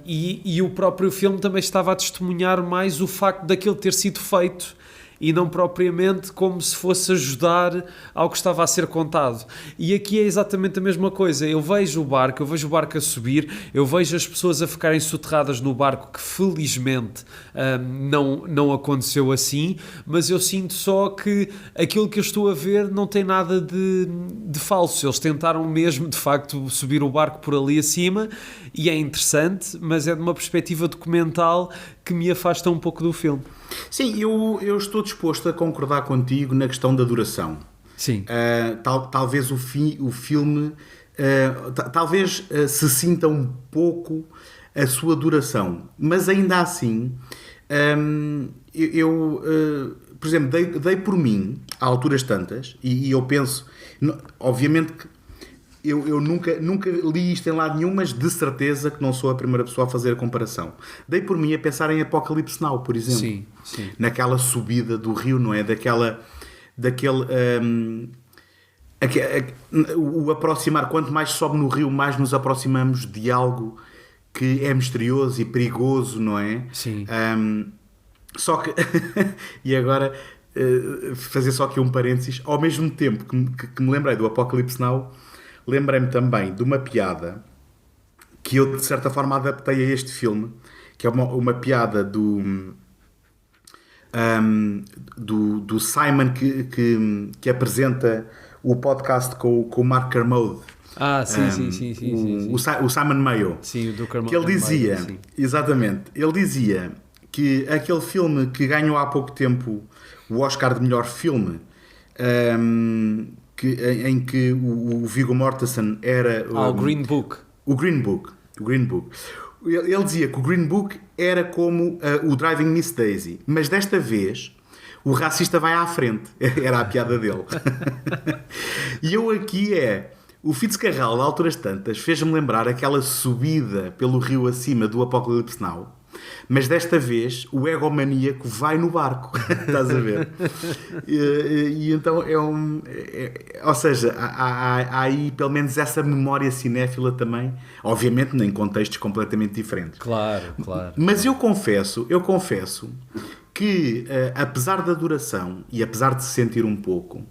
E o próprio filme também estava a testemunhar mais o facto daquilo ter sido feito, e não propriamente como se fosse ajudar ao que estava a ser contado. E aqui é exatamente a mesma coisa. Eu vejo o barco a subir, eu vejo as pessoas a ficarem soterradas no barco, que felizmente não aconteceu assim, mas eu sinto só que aquilo que eu estou a ver não tem nada de falso. Eles tentaram mesmo, de facto, subir o barco por ali acima, e é interessante, mas é de uma perspectiva documental que me afasta um pouco do filme. Sim, eu estou disposto a concordar contigo na questão da duração. Sim. Talvez o filme talvez se sinta um pouco a sua duração, mas ainda assim por exemplo, dei por mim a alturas tantas, e eu penso, obviamente que eu nunca li isto em lado nenhum, mas de certeza que não sou a primeira pessoa a fazer a comparação. Dei por mim a pensar em Apocalipse Now, por exemplo. Sim, sim. Naquela subida do rio, não é? O aproximar, quanto mais sobe no rio, mais nos aproximamos de algo que é misterioso e perigoso, não é? Sim. Só que, e agora, fazer só aqui um parênteses, ao mesmo tempo que me lembrei do Apocalipse Now, lembrei-me também de uma piada que eu de certa forma adaptei a este filme, que é uma piada do Simon que apresenta o podcast com o Mark Kermode. Sim. O Simon Mayo. Sim, o do Kermode. Que ele dizia, Mayo, exatamente, ele dizia que aquele filme que ganhou há pouco tempo o Oscar de melhor filme, em que o Viggo Mortensen era... o Green Book. O Green Book. Ele dizia que o Green Book era como o Driving Miss Daisy, mas desta vez o racista vai à frente. Era a piada dele. E eu aqui o Fitzcarrald, a alturas tantas, fez-me lembrar aquela subida pelo rio acima do Apocalipse Now, mas desta vez o egomaníaco vai no barco. Estás a ver? E então ou seja, há aí pelo menos essa memória cinéfila também, obviamente em contextos completamente diferentes. Claro. Mas eu confesso que apesar da duração e apesar de se sentir um pouco,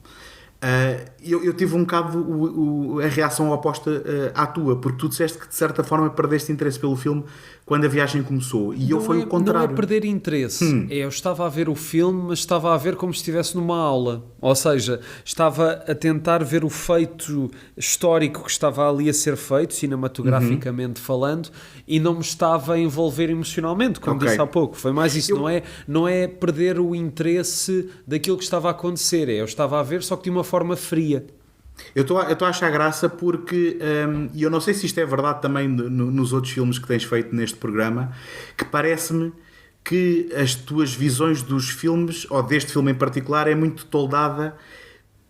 eu tive um bocado a reação oposta à tua, porque tu disseste que de certa forma perdeste interesse pelo filme quando a viagem começou, e eu foi o contrário. Não é perder interesse, eu estava a ver o filme, mas estava a ver como se estivesse numa aula, ou seja, estava a tentar ver o feito histórico que estava ali a ser feito, cinematograficamente falando, e não me estava a envolver emocionalmente, como disse há pouco. Foi mais isso, não é perder o interesse daquilo que estava a acontecer, eu estava a ver só que de uma forma fria. Eu estou a achar graça porque, e eu não sei se isto é verdade também nos outros filmes que tens feito neste programa, que parece-me que as tuas visões dos filmes, ou deste filme em particular, é muito toldada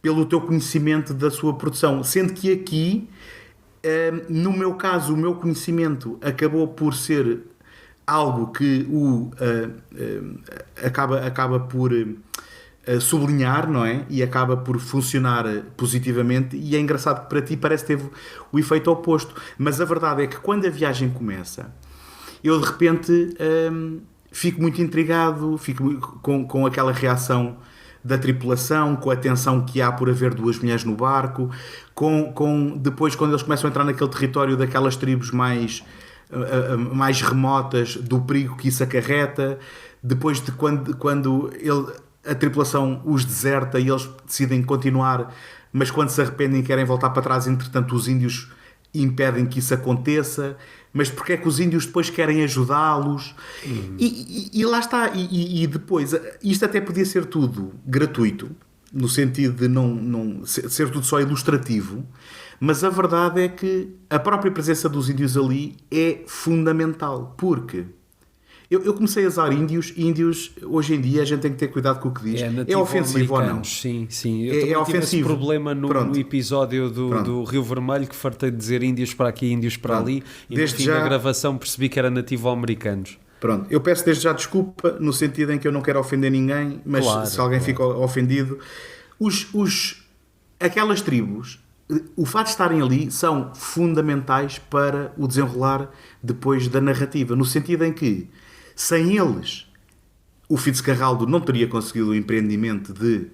pelo teu conhecimento da sua produção, sendo que aqui, no meu caso, o meu conhecimento acabou por ser algo que acaba por sublinhar, não é? E acaba por funcionar positivamente, e é engraçado que para ti parece que teve o efeito oposto, mas a verdade é que quando a viagem começa, eu de repente fico muito intrigado, fico com aquela reação da tripulação, com a tensão que há por haver duas mulheres no barco, depois quando eles começam a entrar naquele território daquelas tribos mais remotas, do perigo que isso acarreta, depois de quando a tripulação os deserta e eles decidem continuar, mas quando se arrependem e querem voltar para trás, entretanto os índios impedem que isso aconteça. Mas porque é que os índios depois querem ajudá-los? E lá está. E depois, isto até podia ser tudo gratuito, no sentido de não ser tudo só ilustrativo, mas a verdade é que a própria presença dos índios ali é fundamental, porque eu comecei a usar índios, hoje em dia a gente tem que ter cuidado com o que diz. É ofensivo ou não? Sim. Eu também tive esse problema no episódio do Rio Vermelho, que fartei de dizer índios para aqui, índios para ali, e no fim da gravação percebi que era nativo-americanos. Pronto, eu peço desde já desculpa, no sentido em que eu não quero ofender ninguém, mas Claro, se alguém claro. fica ofendido, aquelas tribos, o facto de estarem ali, são fundamentais para o desenrolar depois da narrativa, no sentido em que, sem eles, o Fitzcarraldo não teria conseguido o empreendimento de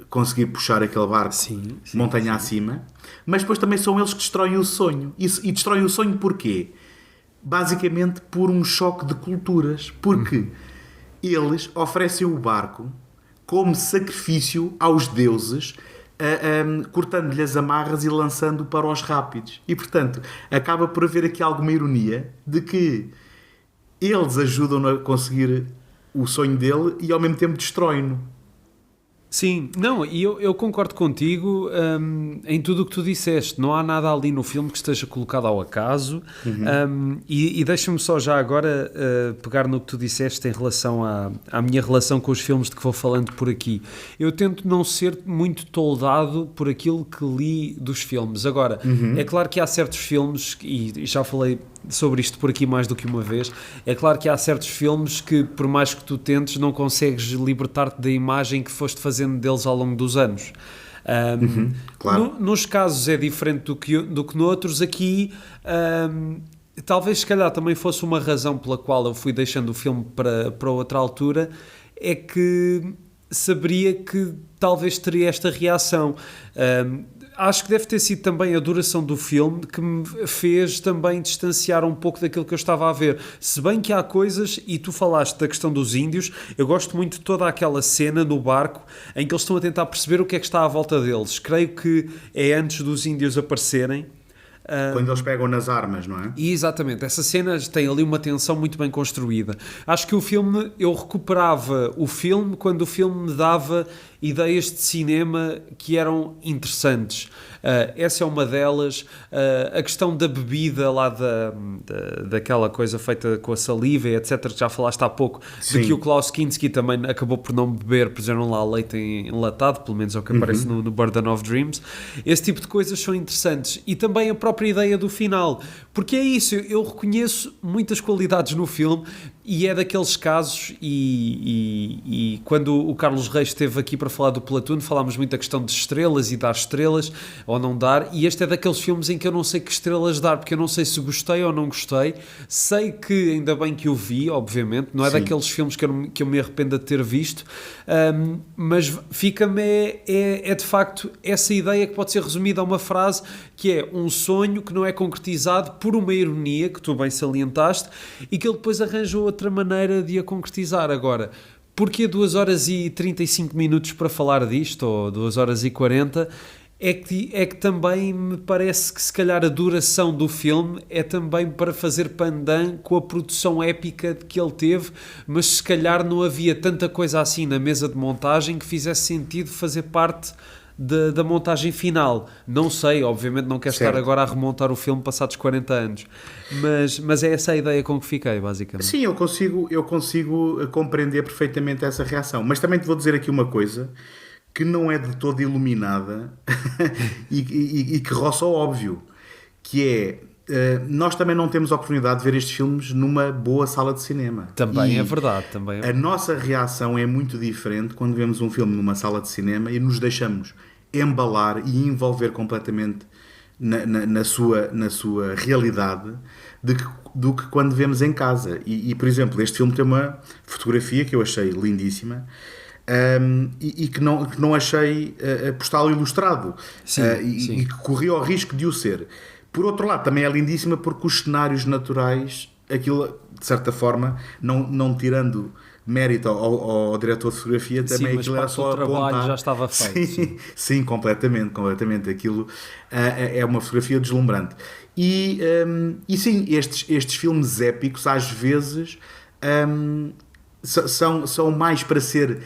conseguir puxar aquele barco Sim, montanha acima, mas depois também são eles que destroem o sonho. E destroem o sonho porquê? Basicamente por um choque de culturas, porque eles oferecem o barco como sacrifício aos deuses, cortando-lhe as amarras e lançando para os rápidos. E portanto, acaba por haver aqui alguma ironia de que eles ajudam a conseguir o sonho dele e ao mesmo tempo destroem-no. Sim, não, e eu concordo contigo em tudo o que tu disseste. Não há nada ali no filme que esteja colocado ao acaso. E deixa-me só já agora pegar no que tu disseste em relação à minha relação com os filmes de que vou falando por aqui. Eu tento não ser muito toldado por aquilo que li dos filmes. Agora, é claro que há certos filmes, e já falei sobre isto por aqui mais do que uma vez, é claro que há certos filmes que, por mais que tu tentes, não consegues libertar-te da imagem que foste fazendo deles ao longo dos anos. Claro. Nos casos é diferente do que noutros. Aqui talvez se calhar também fosse uma razão pela qual eu fui deixando o filme para outra altura, é que saberia que talvez teria esta reação. Acho que deve ter sido também a duração do filme que me fez também distanciar um pouco daquilo que eu estava a ver. Se bem que há coisas, e tu falaste da questão dos índios, eu gosto muito de toda aquela cena no barco em que eles estão a tentar perceber o que é que está à volta deles. Creio que é antes dos índios aparecerem. Quando eles pegam nas armas, não é? E exatamente, essa cena tem ali uma tensão muito bem construída. Acho que o filme, eu recuperava o filme quando o filme me dava ideias de cinema que eram interessantes. Essa é uma delas. A questão da bebida lá daquela coisa feita com a saliva, etc., que já falaste há pouco, de que o Klaus Kinski também acabou por não beber, puseram lá leite enlatado, pelo menos é o que aparece no Burden of Dreams. Esse tipo de coisas são interessantes. E também a própria ideia do final, porque é isso, eu reconheço muitas qualidades no filme, e é daqueles casos, e quando o Carlos Reis esteve aqui para falar do Platoon, falámos muito da questão de estrelas e dar estrelas ou não dar, e este é daqueles filmes em que eu não sei que estrelas dar, porque eu não sei se gostei ou não gostei. Sei que ainda bem que o vi, obviamente, não é daqueles filmes que eu me arrependo de ter visto, mas fica-me é de facto essa ideia que pode ser resumida a uma frase, que é um sonho que não é concretizado por uma ironia, que tu bem salientaste, e que ele depois arranja outra maneira de a concretizar. Agora, porquê 2 horas e 35 minutos para falar disto, ou 2 horas e 40? É que também me parece que se calhar a duração do filme é também para fazer pandan com a produção épica que ele teve, mas se calhar não havia tanta coisa assim na mesa de montagem que fizesse sentido fazer parte da montagem final. Não sei, obviamente não quero estar agora a remontar o filme passados 40 anos, mas é essa a ideia com que fiquei, basicamente. Sim, eu consigo compreender perfeitamente essa reação, mas também te vou dizer aqui uma coisa que não é de todo iluminada e que roça o óbvio, que é, nós também não temos a oportunidade de ver estes filmes numa boa sala de cinema. Também é verdade. A nossa reação é muito diferente quando vemos um filme numa sala de cinema e nos deixamos embalar e envolver completamente na sua realidade do que quando vemos em casa. E, por exemplo, este filme tem uma fotografia que eu achei lindíssima, e que não achei postal ilustrado, e que corria o risco de o ser. Por outro lado, também é lindíssima porque os cenários naturais, aquilo, de certa forma, não tirando mérito ao diretor de fotografia, também aquilo era só o trabalho apontar. já estava feito. Sim, completamente. Aquilo é uma fotografia deslumbrante. E sim, estes filmes épicos, às vezes, são mais para ser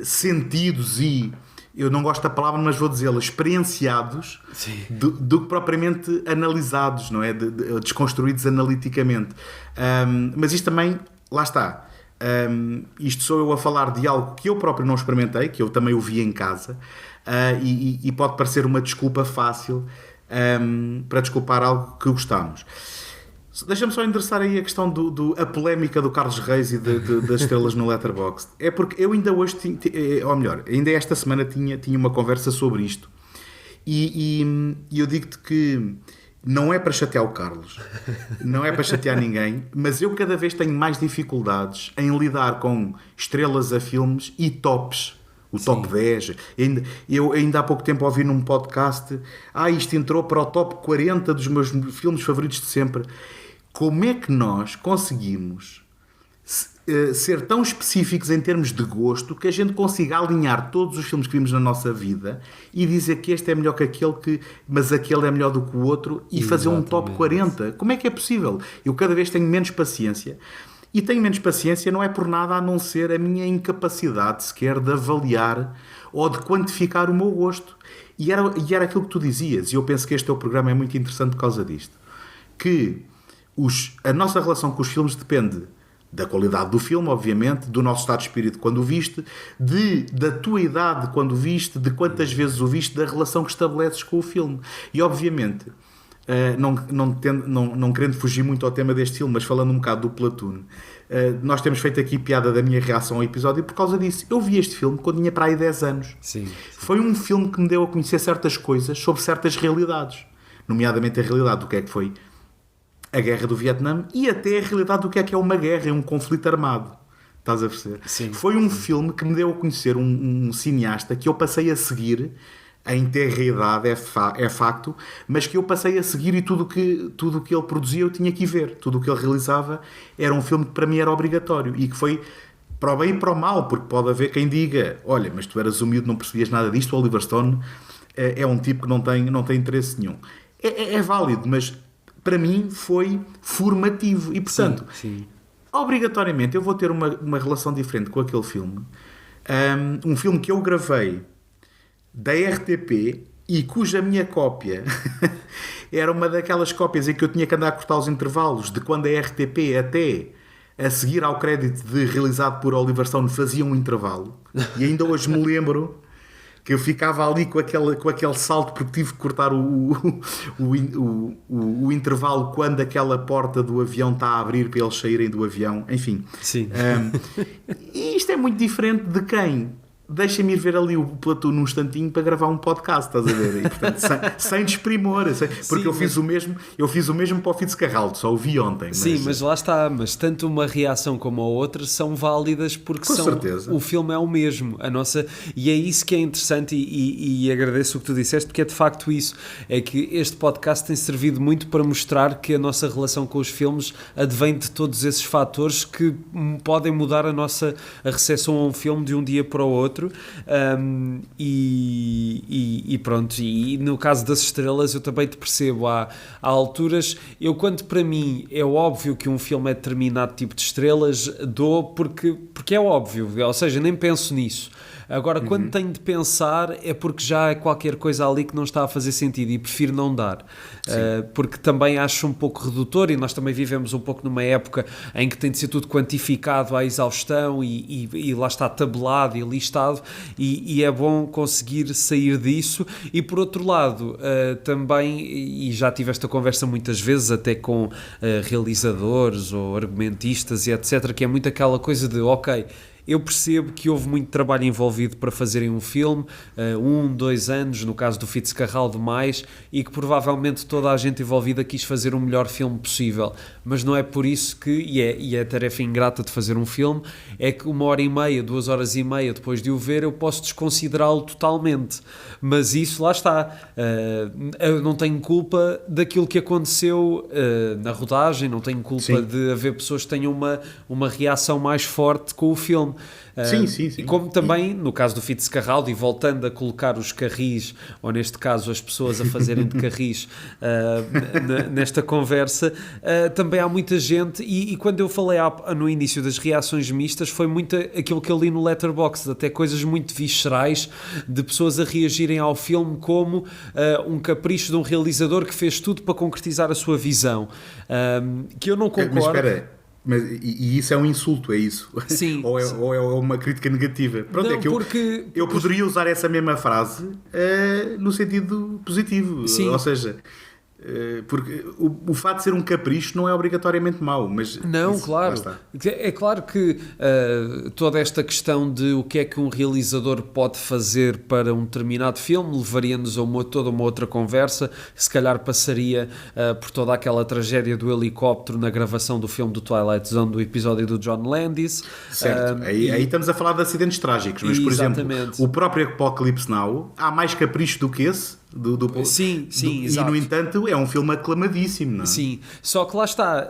sentidos e, eu não gosto da palavra, mas vou dizê-la, experienciados do que propriamente analisados, não é? Desconstruídos analiticamente. Mas isto também, lá está. Isto sou eu a falar de algo que eu próprio não experimentei, que eu também o vi em casa, e pode parecer uma desculpa fácil para desculpar algo que gostámos. Deixa-me só endereçar aí a questão a polémica do Carlos Reis e das estrelas no Letterboxd. É porque eu ainda hoje, ou melhor, ainda esta semana tinha uma conversa sobre isto. E eu digo-te que não é para chatear o Carlos, não é para chatear ninguém, mas eu cada vez tenho mais dificuldades em lidar com estrelas a filmes e tops. O top 10. Eu ainda há pouco tempo ouvi num podcast: isto entrou para o top 40 dos meus filmes favoritos de sempre. Como é que nós conseguimos ser tão específicos em termos de gosto que a gente consiga alinhar todos os filmes que vimos na nossa vida e dizer que este é melhor que aquele, mas aquele é melhor do que o outro, e fazer um top 40? Como é que é possível? Eu cada vez tenho menos paciência. E tenho menos paciência não é por nada a não ser a minha incapacidade sequer de avaliar ou de quantificar o meu gosto. E era aquilo que tu dizias, e eu penso que este teu programa é muito interessante por causa disto. Que a nossa relação com os filmes depende da qualidade do filme, obviamente, do nosso estado de espírito quando o viste, da tua idade quando o viste, de quantas vezes o viste, da relação que estabeleces com o filme. E obviamente... não querendo fugir muito ao tema deste filme, mas falando um bocado do Platoon, nós temos feito aqui piada da minha reação ao episódio por causa disso. Eu vi este filme quando tinha para aí 10 anos. Sim. Foi um filme que me deu a conhecer certas coisas sobre certas realidades, nomeadamente a realidade do que é que foi a guerra do Vietnã e até a realidade do que é uma guerra, um conflito armado. Estás a perceber? Sim. Foi um filme que me deu a conhecer um cineasta que eu passei a seguir em terra idade, é facto, mas que eu passei a seguir, e tudo o que ele produzia eu tinha que ir ver. Tudo o que ele realizava era um filme que para mim era obrigatório, e que foi para o bem e para o mal, porque pode haver quem diga: olha, mas tu eras humilde, não percebias nada disto. O Oliver Stone é um tipo que não tem interesse nenhum. É válido, mas para mim foi formativo, e portanto, obrigatoriamente eu vou ter uma relação diferente com aquele filme. Um filme que eu gravei da RTP e cuja minha cópia era uma daquelas cópias em que eu tinha que andar a cortar os intervalos de quando a RTP até a seguir ao crédito de realizado por Oliver Stone fazia um intervalo, e ainda hoje me lembro que eu ficava ali com aquele salto porque tive que cortar o intervalo quando aquela porta do avião está a abrir para eles saírem do avião, enfim. Sim. E isto é muito diferente de quem deixa-me ir ver ali o Platoon num instantinho para gravar um podcast, estás a ver? E, portanto, sem desprimor, porque eu fiz o mesmo para o Fitzcarraldo, só o vi ontem. Sim, mas lá está, mas tanto uma reação como a outra são válidas porque o filme é o mesmo, e é isso que é interessante, e agradeço o que tu disseste, porque é de facto isso, é que este podcast tem servido muito para mostrar que a nossa relação com os filmes advém de todos esses fatores que podem mudar a recepção a um filme de um dia para o outro. E pronto, e no caso das estrelas eu também te percebo, há alturas, quando para mim é óbvio que um filme é determinado tipo de estrelas, dou porque é óbvio, ou seja, nem penso nisso. Agora, quando tenho de pensar, é porque já há qualquer coisa ali que não está a fazer sentido e prefiro não dar. Porque também acho um pouco redutor, e nós também vivemos um pouco numa época em que tem de ser tudo quantificado à exaustão e lá está tabelado e listado, e é bom conseguir sair disso. E por outro lado, também, e já tive esta conversa muitas vezes, até com realizadores ou argumentistas e etc., que é muito aquela coisa de, ok, eu percebo que houve muito trabalho envolvido para fazerem um filme, 2 anos, no caso do Fitzcarraldo mais, e que provavelmente toda a gente envolvida quis fazer o melhor filme possível, mas não é por isso que, e é a tarefa ingrata de fazer um filme, é que 1h30, 2h30 depois de o ver, eu posso desconsiderá-lo totalmente, mas isso lá está, eu não tenho culpa daquilo que aconteceu na rodagem, não tenho culpa de haver pessoas que tenham uma reação mais forte com o filme. Sim. E como também, no caso do Fitzcarraldo, e voltando a colocar os carris, ou neste caso as pessoas a fazerem de carris nesta conversa, também há muita gente, e quando eu falei no início das reações mistas, foi muito aquilo que eu li no Letterboxd, até coisas muito viscerais, de pessoas a reagirem ao filme como um capricho de um realizador que fez tudo para concretizar a sua visão, que eu não concordo. Mas espera, e isso é um insulto, é isso? Sim. ou é uma crítica negativa? Pronto, não, é que eu poderia usar essa mesma frase no sentido positivo. Sim. Ou seja, Porque o fato de ser um capricho não é obrigatoriamente mau, mas Não, isso, claro. lá está. É claro que toda esta questão de o que é que um realizador pode fazer para um determinado filme levaria-nos a toda uma outra conversa. Se calhar passaria por toda aquela tragédia do helicóptero na gravação do filme do Twilight Zone, do episódio do John Landis. Certo, aí estamos a falar de acidentes trágicos, mas por exemplo, Exatamente. o próprio Apocalypse Now, há mais capricho do que esse? Sim, E exato. no entanto é um filme aclamadíssimo, não é? Sim, só que lá está,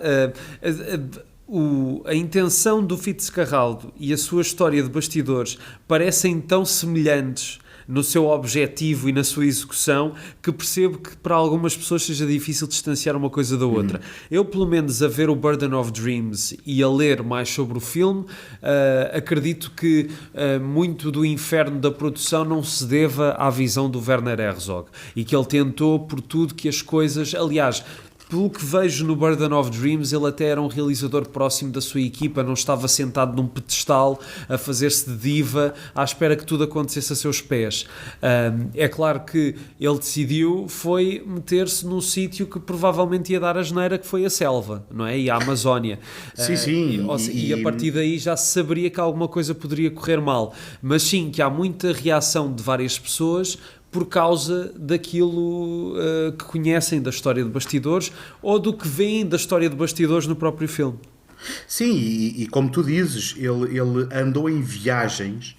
a intenção do Fitzcarraldo e a sua história de bastidores parecem tão semelhantes no seu objetivo e na sua execução que percebo que para algumas pessoas seja difícil distanciar uma coisa da outra. Eu, pelo menos, a ver o Burden of Dreams e a ler mais sobre o filme, acredito que muito do inferno da produção não se deva à visão do Werner Herzog e que ele tentou por tudo que as coisas... Aliás, pelo que vejo no Burden of Dreams, ele até era um realizador próximo da sua equipa, não estava sentado num pedestal a fazer-se de diva à espera que tudo acontecesse a seus pés. É claro que ele decidiu foi meter-se num sítio que provavelmente ia dar a asneira, que foi a selva, não é? E a Amazónia. Sim. E a partir daí já se saberia que alguma coisa poderia correr mal. Mas sim, que há muita reação de várias pessoas por causa daquilo que conhecem da história de bastidores ou do que veem da história de bastidores no próprio filme. Sim, e como tu dizes, ele andou em viagens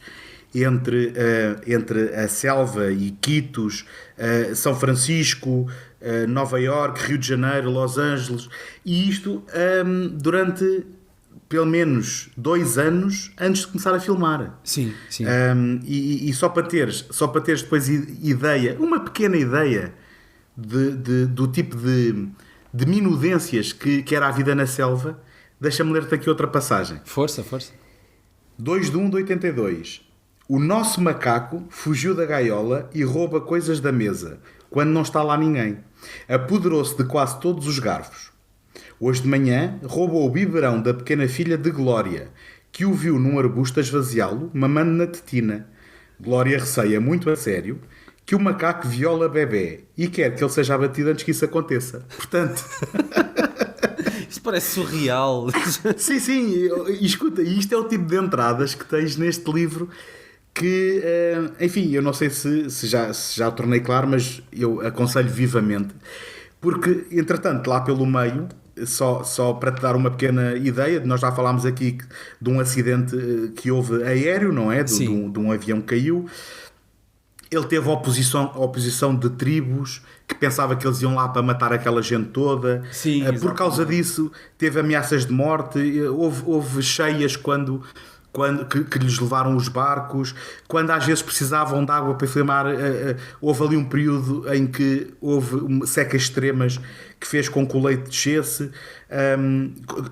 entre a selva e Quitos, São Francisco, Nova Iorque, Rio de Janeiro, Los Angeles, e isto durante pelo menos 2 anos antes de começar a filmar. Sim. E só para teres depois ideia, uma pequena ideia do tipo de minudências que era a vida na selva, deixa-me ler-te aqui outra passagem. Força. 2/1/82. O nosso macaco fugiu da gaiola e rouba coisas da mesa, quando não está lá ninguém. Apoderou-se de quase todos os garfos. Hoje de manhã roubou o biberão da pequena filha de Glória, que o viu num arbusto a esvaziá-lo, mamando na tetina. Glória receia muito a sério que o macaco viola bebê e quer que ele seja abatido antes que isso aconteça. Portanto... Isso parece surreal. Sim, escuta, isto é o tipo de entradas que tens neste livro que, enfim, eu não sei se já o tornei claro, mas eu aconselho vivamente, porque, entretanto, lá pelo meio, só para te dar uma pequena ideia, nós já falámos aqui de um acidente que houve aéreo, não é? De um avião que caiu. Ele teve oposição de tribos que pensava que eles iam lá para matar aquela gente toda. Sim, por causa disso, teve ameaças de morte. Houve cheias que lhes levaram os barcos. Quando às vezes precisavam de água para filmar, houve ali um período em que houve secas extremas que fez com que o leite descesse.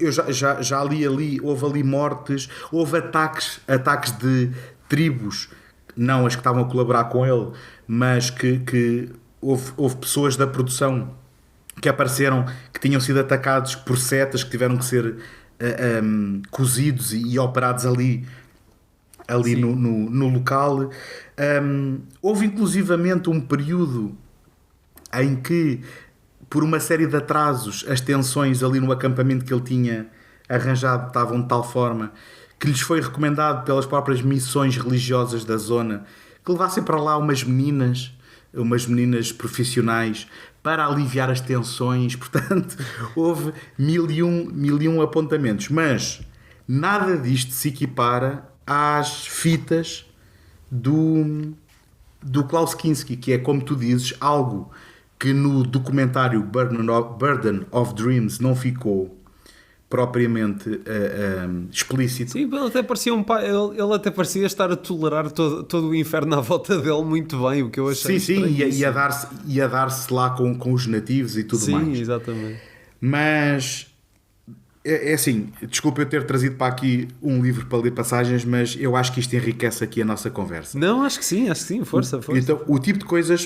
Eu já li ali, houve ali mortes. Houve ataques de tribos, não as que estavam a colaborar com ele, mas que houve pessoas da produção que apareceram, que tinham sido atacados por setas, que tiveram que ser cozidos e operados ali no local. Houve inclusivamente um período em que, por uma série de atrasos, as tensões ali no acampamento que ele tinha arranjado estavam de tal forma que lhes foi recomendado pelas próprias missões religiosas da zona que levassem para lá umas meninas profissionais para aliviar as tensões. Portanto, houve mil e um apontamentos, mas nada disto se equipara às fitas do Klaus Kinski, que é, como tu dizes, algo que no documentário Burden of Dreams não ficou propriamente explícito. Sim, ele até parecia ele até parecia estar a tolerar todo o inferno à volta dele muito bem, o que eu achei e a dar-se lá com os nativos e tudo mais. Sim, exatamente. Mas é assim, desculpa eu ter trazido para aqui um livro para ler passagens, mas eu acho que isto enriquece aqui a nossa conversa. Não, acho que sim, força. Então, o tipo de coisas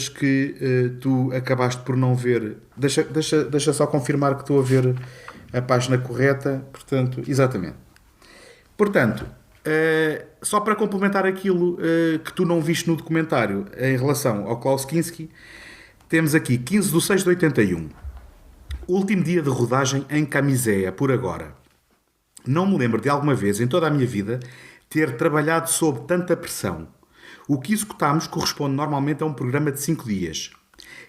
que tu acabaste por não ver, deixa só confirmar que estou a ver a página correta, portanto, exatamente. Portanto, só para complementar aquilo que tu não viste no documentário em relação ao Klaus Kinski, Temos aqui 15/6/81. Último dia de rodagem em Camiséia, por agora. Não me lembro de alguma vez em toda a minha vida ter trabalhado sob tanta pressão. O que executámos corresponde normalmente a um programa de 5 dias.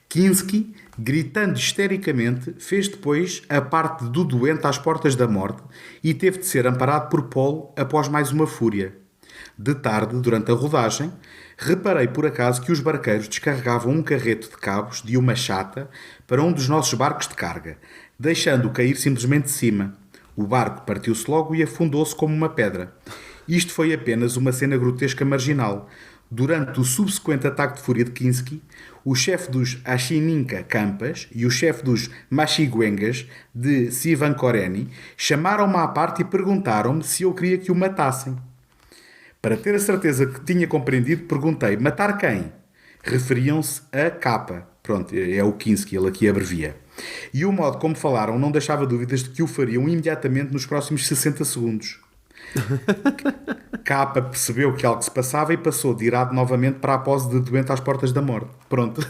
Kinski, gritando histericamente, fez depois a parte do doente às portas da morte e teve de ser amparado por Paul após mais uma fúria. De tarde, durante a rodagem, reparei por acaso que os barqueiros descarregavam um carreto de cabos de uma chata para um dos nossos barcos de carga, deixando-o cair simplesmente de cima. O barco partiu-se logo e afundou-se como uma pedra. Isto foi apenas uma cena grotesca marginal. Durante o subsequente ataque de fúria de Kinski, o chefe dos Ashininka Campas e o chefe dos Machiguengas de Sivankoreni chamaram-me à parte e perguntaram-me se eu queria que o matassem. Para ter a certeza que tinha compreendido, perguntei: matar quem? Referiam-se a Kappa. Pronto, é o Kinski, ele aqui abrevia. E o modo como falaram não deixava dúvidas de que o fariam imediatamente nos próximos 60 segundos. Kappa percebeu que algo se passava e passou de irado novamente para a pose de doente às portas da morte. Pronto,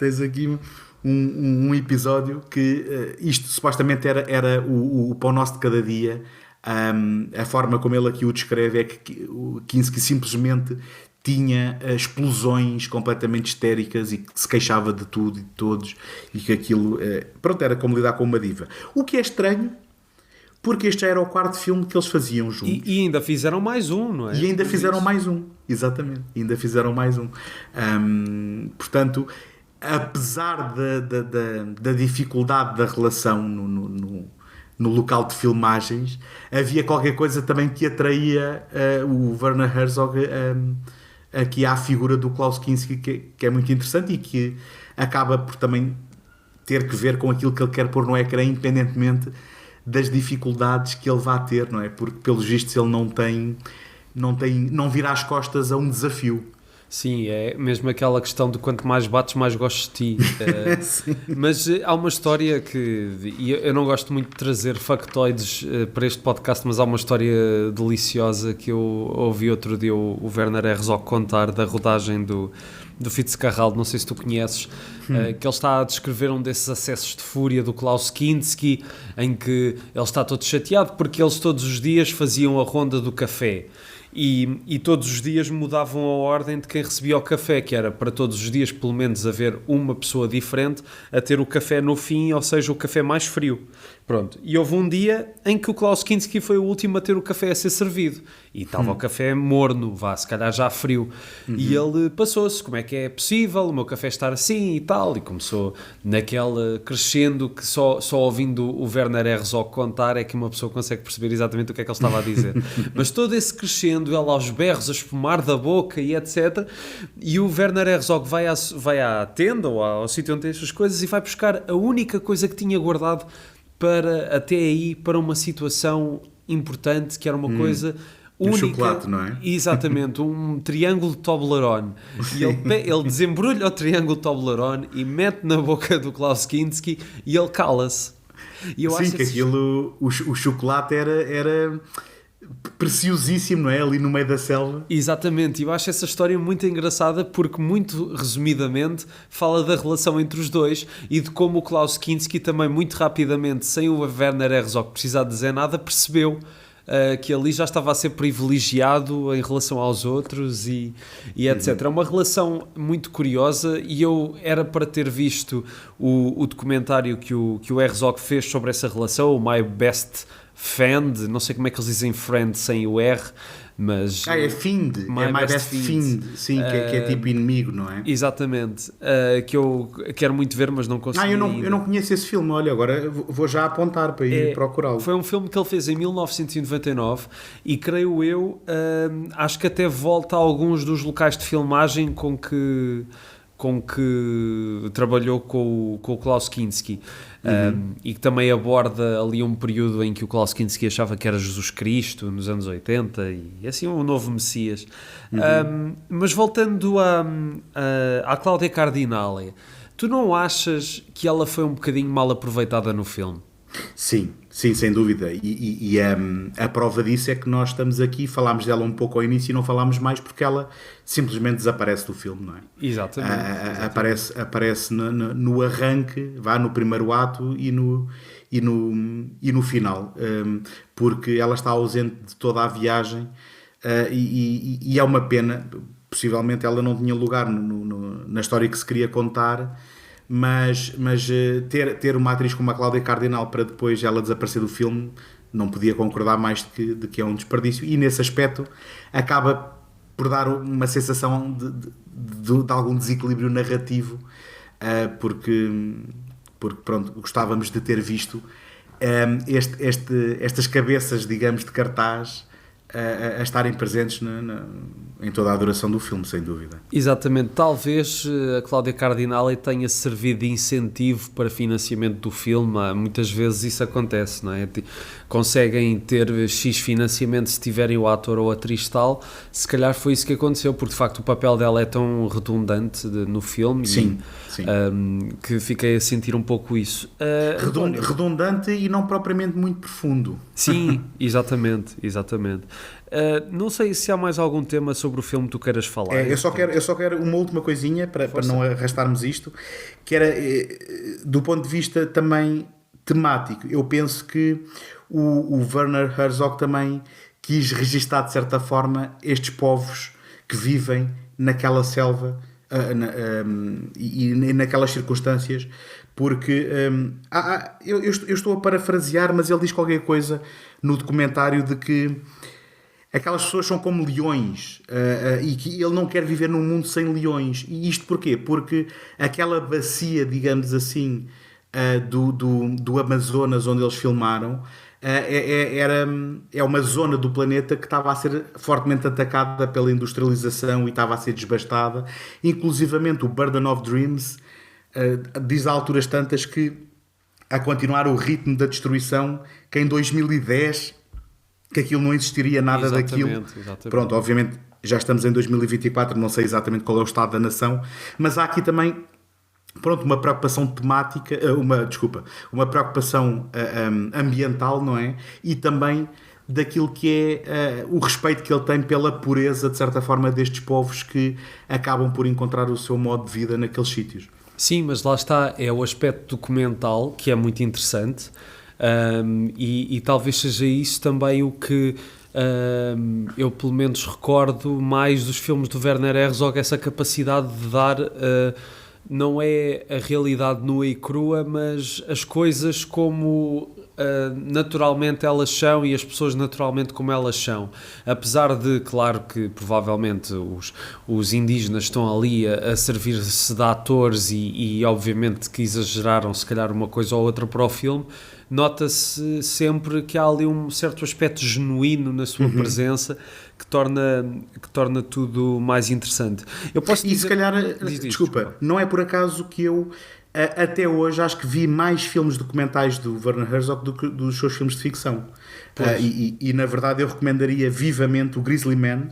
tens aqui um episódio que isto supostamente era o pão nosso de cada dia. A forma como ele aqui o descreve é que o Kinski simplesmente tinha explosões completamente histéricas e que se queixava de tudo e de todos, e que aquilo pronto, era como lidar com uma diva. O que é estranho, porque este já era o quarto filme que eles faziam juntos. E ainda fizeram mais um, não é? E ainda fizeram mais um, exatamente. Ainda fizeram mais um. Portanto, apesar da dificuldade da relação no local de filmagens, havia qualquer coisa também que atraía o Werner Herzog aqui à figura do Klaus Kinski, que é muito interessante e que acaba por também ter que ver com aquilo que ele quer pôr no ecrã, independentemente das dificuldades que ele vai ter, não é? Porque, pelos vistos, ele não vira as costas a um desafio. Sim, é mesmo aquela questão de quanto mais bates, mais gosto de ti. Mas há uma história que... E eu não gosto muito de trazer factoides para este podcast, mas há uma história deliciosa que eu ouvi outro dia o Werner Herzog contar da rodagem do Fitzcarraldo, não sei se tu conheces, que ele está a descrever um desses acessos de fúria do Klaus Kinski, em que ele está todo chateado porque eles todos os dias faziam a ronda do café. E todos os dias mudavam a ordem de quem recebia o café, que era para todos os dias pelo menos haver uma pessoa diferente a ter o café no fim, ou seja, o café mais frio. Pronto. E houve um dia em que o Klaus Kinski foi o último a ter o café a ser servido. E estava o café morno, se calhar já frio. E ele passou-se, como é que é possível o meu café estar assim e tal. E começou naquela crescendo que só ouvindo o Werner Herzog contar é que uma pessoa consegue perceber exatamente o que é que ele estava a dizer. Mas todo esse crescendo, ele aos berros, a espumar da boca e etc. E o Werner Herzog vai à tenda ou ao sítio onde tem estas coisas e vai buscar a única coisa que tinha guardado até aí para uma situação importante, que era uma coisa única. Um chocolate, não é? Exatamente, um triângulo Toblerone. E ele desembrulha o triângulo Toblerone e mete na boca do Klaus Kinski e ele cala-se. E eu Sim, que aquilo, o chocolate era preciosíssimo, não é? Ali no meio da selva. Exatamente, e eu acho essa história muito engraçada porque, muito resumidamente, fala da relação entre os dois e de como o Klaus Kinski também, muito rapidamente, sem o Werner Herzog precisar dizer nada, percebeu que ali já estava a ser privilegiado em relação aos outros e etc. É uma relação muito curiosa e eu era para ter visto o documentário que o Herzog fez sobre essa relação, o My Best Friend, não sei como é que eles dizem friend sem o R, mas... é Find, é My Best Find, sim, que é tipo inimigo, não é? Exatamente, que eu quero muito ver, mas não consegui. Eu não conheço esse filme, olha, agora vou já apontar para ir procurá-lo. Foi um filme que ele fez em 1999 e creio eu, acho que até volta a alguns dos locais de filmagem com que trabalhou com o Klaus Kinski. E que também aborda ali um período em que o Klaus Kinski achava que era Jesus Cristo nos anos 80 e assim um novo Messias. Mas voltando à Cláudia Cardinale, tu não achas que ela foi um bocadinho mal aproveitada no filme? Sim, Sim, sem dúvida. E a prova disso é que nós estamos aqui, falámos dela um pouco ao início e não falámos mais porque ela simplesmente desaparece do filme, não é? Exatamente. Aparece no arranque, vá no primeiro ato e no final, porque ela está ausente de toda a viagem, e é uma pena. Possivelmente ela não tinha lugar na história que se queria contar, mas ter uma atriz como a Cláudia Cardinal para depois ela desaparecer do filme, não podia concordar mais de que é um desperdício, e nesse aspecto acaba por dar uma sensação de algum desequilíbrio narrativo, porque pronto, gostávamos de ter visto estas cabeças, digamos, de cartaz a estarem presentes em toda a duração do filme, sem dúvida. Exatamente, talvez a Cláudia Cardinale tenha servido de incentivo para financiamento do filme. Muitas vezes isso acontece, não é? Conseguem ter X financiamento se tiverem o ator ou a atriz tal. Se calhar foi isso que aconteceu, porque de facto o papel dela é tão redundante no filme. Sim. Que fiquei a sentir um pouco isso. Redundante e não propriamente muito profundo. Sim, exatamente. Não sei se há mais algum tema sobre o filme que tu queiras falar. Eu só quero uma última coisinha para não arrastarmos isto, que era do ponto de vista também temático. Eu penso que o Werner Herzog também quis registar de certa forma estes povos que vivem naquela selva e naquelas circunstâncias, porque eu estou a parafrasear, mas ele diz qualquer coisa no documentário de que aquelas pessoas são como leões, e que ele não quer viver num mundo sem leões. E isto porquê? Porque aquela bacia, digamos assim, do Amazonas onde eles filmaram, é uma zona do planeta que estava a ser fortemente atacada pela industrialização e estava a ser desbastada. Inclusivamente o Burden of Dreams diz a alturas tantas que, a continuar o ritmo da destruição, que em 2010 que aquilo não existiria nada daquilo. Exatamente. Pronto, obviamente já estamos em 2024, não sei exatamente qual é o estado da nação, mas há aqui também, pronto, uma preocupação temática, uma preocupação ambiental, não é? E também daquilo que é o respeito que ele tem pela pureza, de certa forma, destes povos que acabam por encontrar o seu modo de vida naqueles sítios. Sim, mas lá está, é o aspecto documental que é muito interessante. E talvez seja isso também o que eu pelo menos recordo mais dos filmes do Werner Herzog, essa capacidade de dar não é a realidade nua e crua, mas as coisas como naturalmente elas são e as pessoas naturalmente como elas são, apesar de, claro que provavelmente os indígenas estão ali a servir-se de atores e obviamente que exageraram se calhar uma coisa ou outra para o filme. Nota-se sempre que há ali um certo aspecto genuíno na sua presença que torna tudo mais interessante. Eu posso dizer... E se calhar, desculpa, não é por acaso que eu até hoje acho que vi mais filmes documentais do Werner Herzog do que dos seus filmes de ficção. E na verdade eu recomendaria vivamente o Grizzly Man,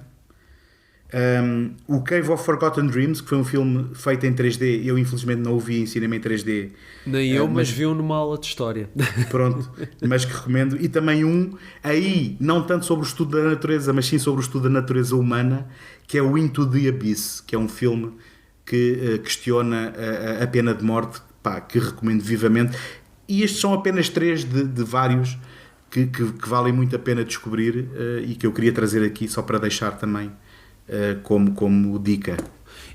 o Cave of Forgotten Dreams, que foi um filme feito em 3D. Eu infelizmente não o vi em cinema em 3D. Nem eu, mas vi-o numa aula de história. Pronto, mas que recomendo. E também aí não tanto sobre o estudo da natureza, mas sim sobre o estudo da natureza humana, que é o Into the Abyss, que é um filme que questiona a pena de morte, que recomendo vivamente. E estes são apenas 3 de vários que valem muito a pena descobrir, e que eu queria trazer aqui só para deixar também como dica.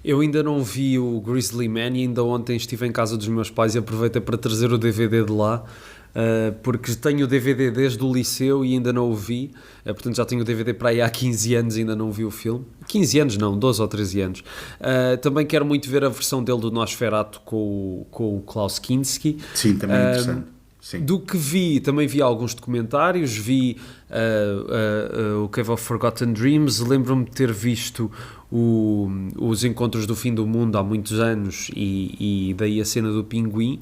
Eu ainda não vi o Grizzly Man e ainda ontem estive em casa dos meus pais e aproveitei para trazer o DVD de lá, porque tenho o DVD desde o liceu e ainda não o vi, portanto já tenho o DVD para aí há 15 anos e ainda não vi o filme. 15 anos não, 12 ou 13 anos. Também quero muito ver a versão dele do Nosferatu com o Klaus Kinski. Sim, também é interessante. Sim. Do que vi, também vi alguns documentários, vi o Cave of Forgotten Dreams, lembro-me de ter visto os Encontros do Fim do Mundo há muitos anos e daí a cena do pinguim.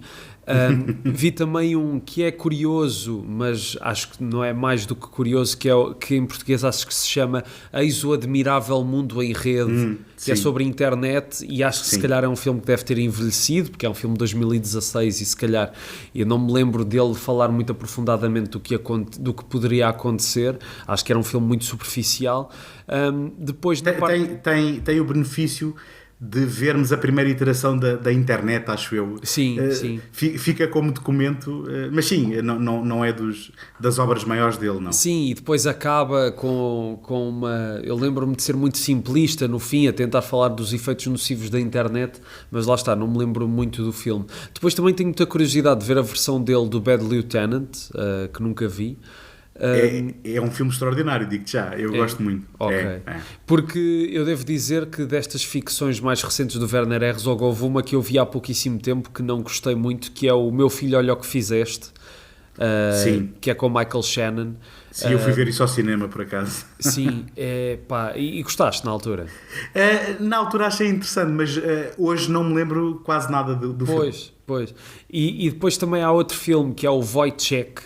Vi também um que é curioso, mas acho que não é mais do que curioso, que em português acho que se chama Eis o Admirável Mundo em Rede, que é sim. sobre a internet, e acho que se Sim. calhar é um filme que deve ter envelhecido, porque é um filme de 2016 e se calhar eu não me lembro dele falar muito aprofundadamente do que poderia acontecer. Acho que era um filme muito superficial. Depois na parte... Tem o benefício de vermos a primeira iteração da internet, acho eu. Sim, sim. Fica como documento, mas sim, não é das obras maiores dele, não. Sim, e depois acaba com uma... Eu lembro-me de ser muito simplista no fim, a tentar falar dos efeitos nocivos da internet, mas lá está, não me lembro muito do filme. Depois também tenho muita curiosidade de ver a versão dele do Bad Lieutenant, que nunca vi. É um filme extraordinário, digo-te já, eu gosto muito. Ok. Porque eu devo dizer que destas ficções mais recentes do Werner Herzog houve uma que eu vi há pouquíssimo tempo que não gostei muito, que é o Meu Filho, Olha o que Fizeste, Sim. que é com Michael Shannon. Sim, eu fui ver isso ao cinema, por acaso. Sim, pá, e gostaste na altura? Na altura achei interessante, mas hoje não me lembro quase nada do filme. Pois. E depois também há outro filme que é o Wojciech,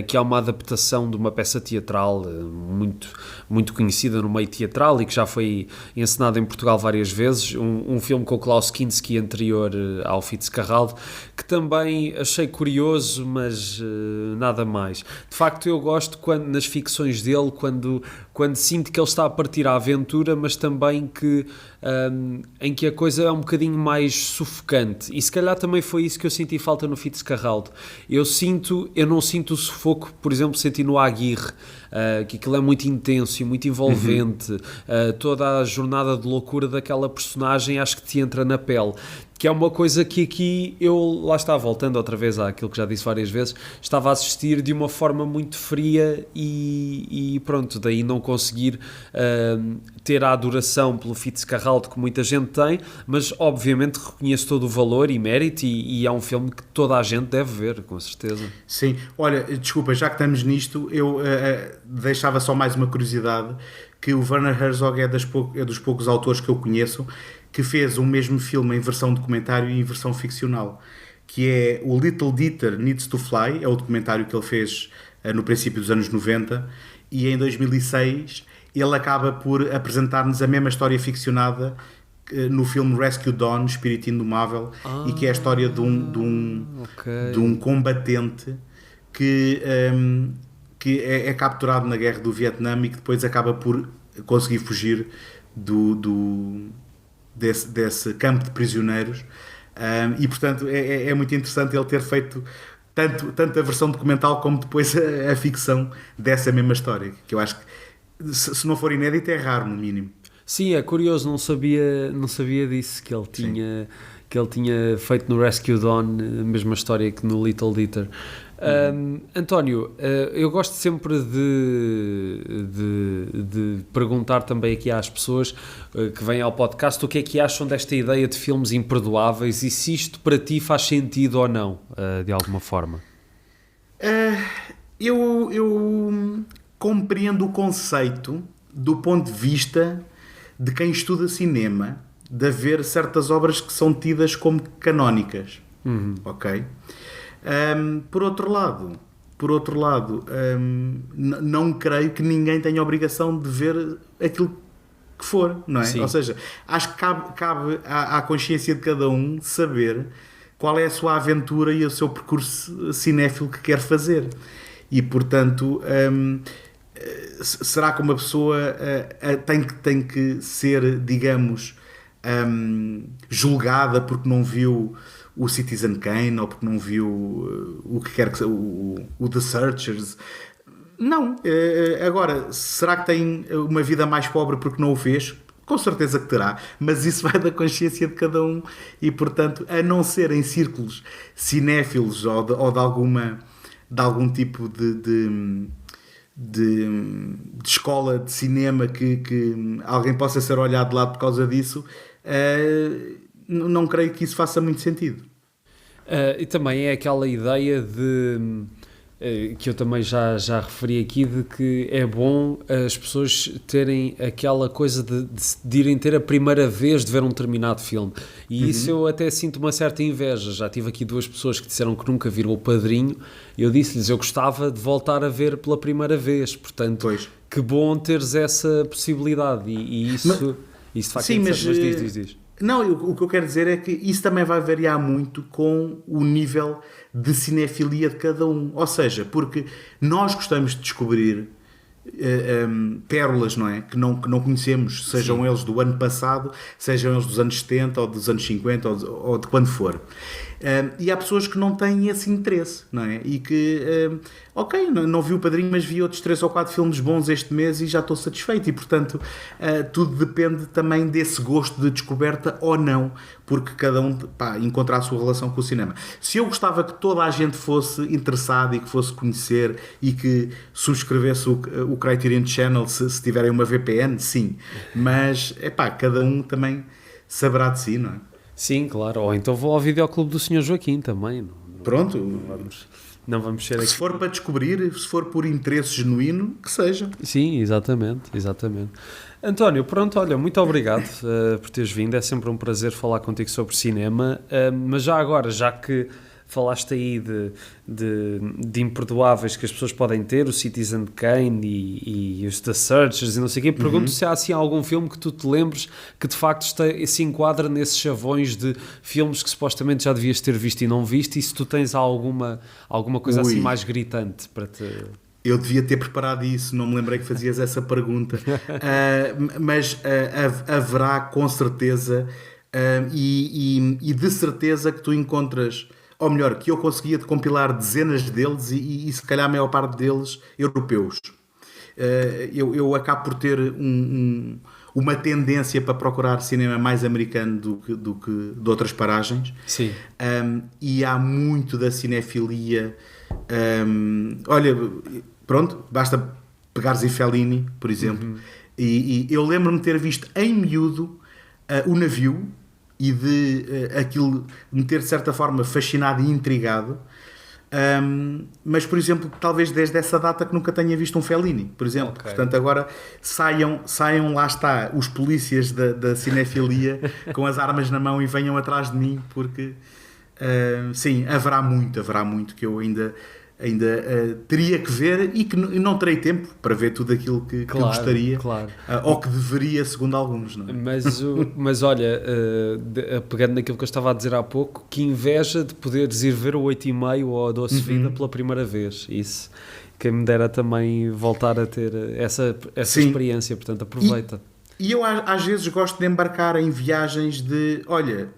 que é uma adaptação de uma peça teatral muito conhecida no meio teatral e que já foi encenada em Portugal várias vezes. Um filme com o Klaus Kinski anterior ao Fitzcarraldo, que também achei curioso, mas nada mais. De facto, eu gosto nas ficções dele, quando sinto que ele está a partir à aventura, mas também em que a coisa é um bocadinho mais sufocante. E se calhar também foi isso que eu senti falta no Fitzcarraldo. Eu não sinto o sufoco, por exemplo, senti no Aguirre, que aquilo é muito intenso e muito envolvente. Toda a jornada de loucura daquela personagem acho que te entra na pele. Que é uma coisa que aqui lá está, voltando outra vez àquilo que já disse várias vezes, estava a assistir de uma forma muito fria e pronto, daí não conseguir ter a adoração pelo Fitzcarraldo que muita gente tem, mas obviamente reconheço todo o valor e mérito e é um filme que toda a gente deve ver, com certeza. Sim, olha, desculpa, já que estamos nisto, eu deixava só mais uma curiosidade, que o Werner Herzog é dos poucos autores que eu conheço que fez o mesmo filme em versão documentário e em versão ficcional, que é o Little Dieter Needs to Fly, é o documentário que ele fez no princípio dos anos 90, e em 2006 ele acaba por apresentar-nos a mesma história ficcionada no filme Rescue Dawn, Espírito Indomável, e que é a história de um combatente que é capturado na guerra do Vietnã e que depois acaba por conseguir fugir desse campo de prisioneiros, e portanto é muito interessante ele ter feito tanto a versão documental como depois a ficção dessa mesma história, que eu acho que se não for inédito é raro, no mínimo. Sim, é curioso, não sabia disso, que ele tinha feito no Rescue Dawn a mesma história que no Little Dieter. António, eu gosto sempre de perguntar também aqui às pessoas que vêm ao podcast o que é que acham desta ideia de filmes imperdoáveis e se isto para ti faz sentido ou não, de alguma forma. Eu compreendo o conceito do ponto de vista de quem estuda cinema, de haver certas obras que são tidas como canónicas, ok? Por outro lado, não creio que ninguém tenha a obrigação de ver aquilo que for, não é? Sim. Ou seja, acho que cabe à consciência de cada um saber qual é a sua aventura e o seu percurso cinéfilo que quer fazer. E, portanto, será que uma pessoa tem que ser, digamos, julgada porque não viu o Citizen Kane ou porque não viu o que quer que seja, o The Searchers? Não. Agora, será que tem uma vida mais pobre porque não o fez? Com certeza que terá, mas isso vai da consciência de cada um e, portanto, a não ser em círculos cinéfilos ou de algum tipo de escola de cinema que alguém possa ser olhado de lado por causa disso, não creio que isso faça muito sentido. E também é aquela ideia de que eu também já referi aqui, de que é bom as pessoas terem aquela coisa de irem ter a primeira vez de ver um determinado filme, e isso eu até sinto uma certa inveja. Já tive aqui 2 pessoas que disseram que nunca viram O Padrinho, e eu disse-lhes, eu gostava de voltar a ver pela primeira vez, portanto, Pois. que bom teres essa possibilidade, e isso de facto Sim, é mas interessante. Mas diz. Não, o que eu quero dizer é que isso também vai variar muito com o nível de cinefilia de cada um. Ou seja, porque nós gostamos de descobrir pérolas, não é? Que não conhecemos, sejam eles do ano passado, sejam eles dos anos 70 ou dos anos 50 ou de quando for. E há pessoas que não têm esse interesse, não é? E que, ok, não vi O Padrinho, mas vi outros 3 ou 4 filmes bons este mês e já estou satisfeito. E, portanto, tudo depende também desse gosto de descoberta ou não, porque cada um encontra a sua relação com o cinema. Se eu gostava que toda a gente fosse interessada e que fosse conhecer e que subscrevesse o Criterion Channel se tiverem uma VPN, sim. Mas, cada um também saberá de si, não é? Sim, claro. Ou então vou ao videoclube do Sr. Joaquim também. Pronto. Não vamos ser aqui. Se for para descobrir, se for por interesse genuíno, que seja. Sim, exatamente. António, pronto, olha, muito obrigado por teres vindo. É sempre um prazer falar contigo sobre cinema. Mas já agora, já que falaste aí de imperdoáveis que as pessoas podem ter, o Citizen Kane e os The Searchers e não sei o quê, pergunto se há assim algum filme que tu te lembres que de facto se enquadra nesses chavões de filmes que supostamente já devias ter visto e não viste, e se tu tens alguma coisa assim mais gritante para te... Eu devia ter preparado isso, não me lembrei que fazias essa pergunta. Mas haverá com certeza, e de certeza que tu encontras, ou melhor, que eu conseguia compilar dezenas deles e se calhar a maior parte deles europeus. Eu acabo por ter uma tendência para procurar cinema mais americano do que de outras paragens. Sim. E há muito da cinefilia. Olha, pronto, basta pegares em Fellini, por exemplo, e eu lembro-me de ter visto em miúdo O Navio e de aquilo me ter de certa forma fascinado e intrigado, mas por exemplo talvez desde essa data que nunca tenha visto um Fellini, por exemplo. Okay. Portanto agora saiam, lá está, os polícias da cinefilia com as armas na mão e venham atrás de mim, porque sim, haverá muito que eu ainda teria que ver e que não terei tempo para ver tudo aquilo que gostaria, ou que deveria, segundo alguns, não é? Mas olha, pegando naquilo que eu estava a dizer há pouco, que inveja de poderes ir ver o 8,5 ou a Doce Vida pela primeira vez. Isso, quem me dera também voltar a ter essa experiência, portanto aproveita. E eu às vezes gosto de embarcar em viagens de, olha,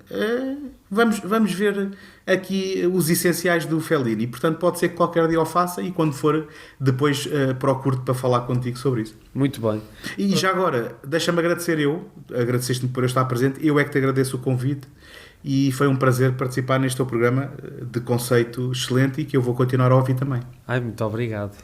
vamos ver aqui os essenciais do Fellini, portanto pode ser que qualquer dia o faça e quando for depois procuro-te para falar contigo sobre isso. Muito bem. E já agora, deixa-me agradeceste-me por eu estar presente, eu é que te agradeço o convite e foi um prazer participar neste teu programa de conceito excelente e que eu vou continuar a ouvir também. Muito obrigado.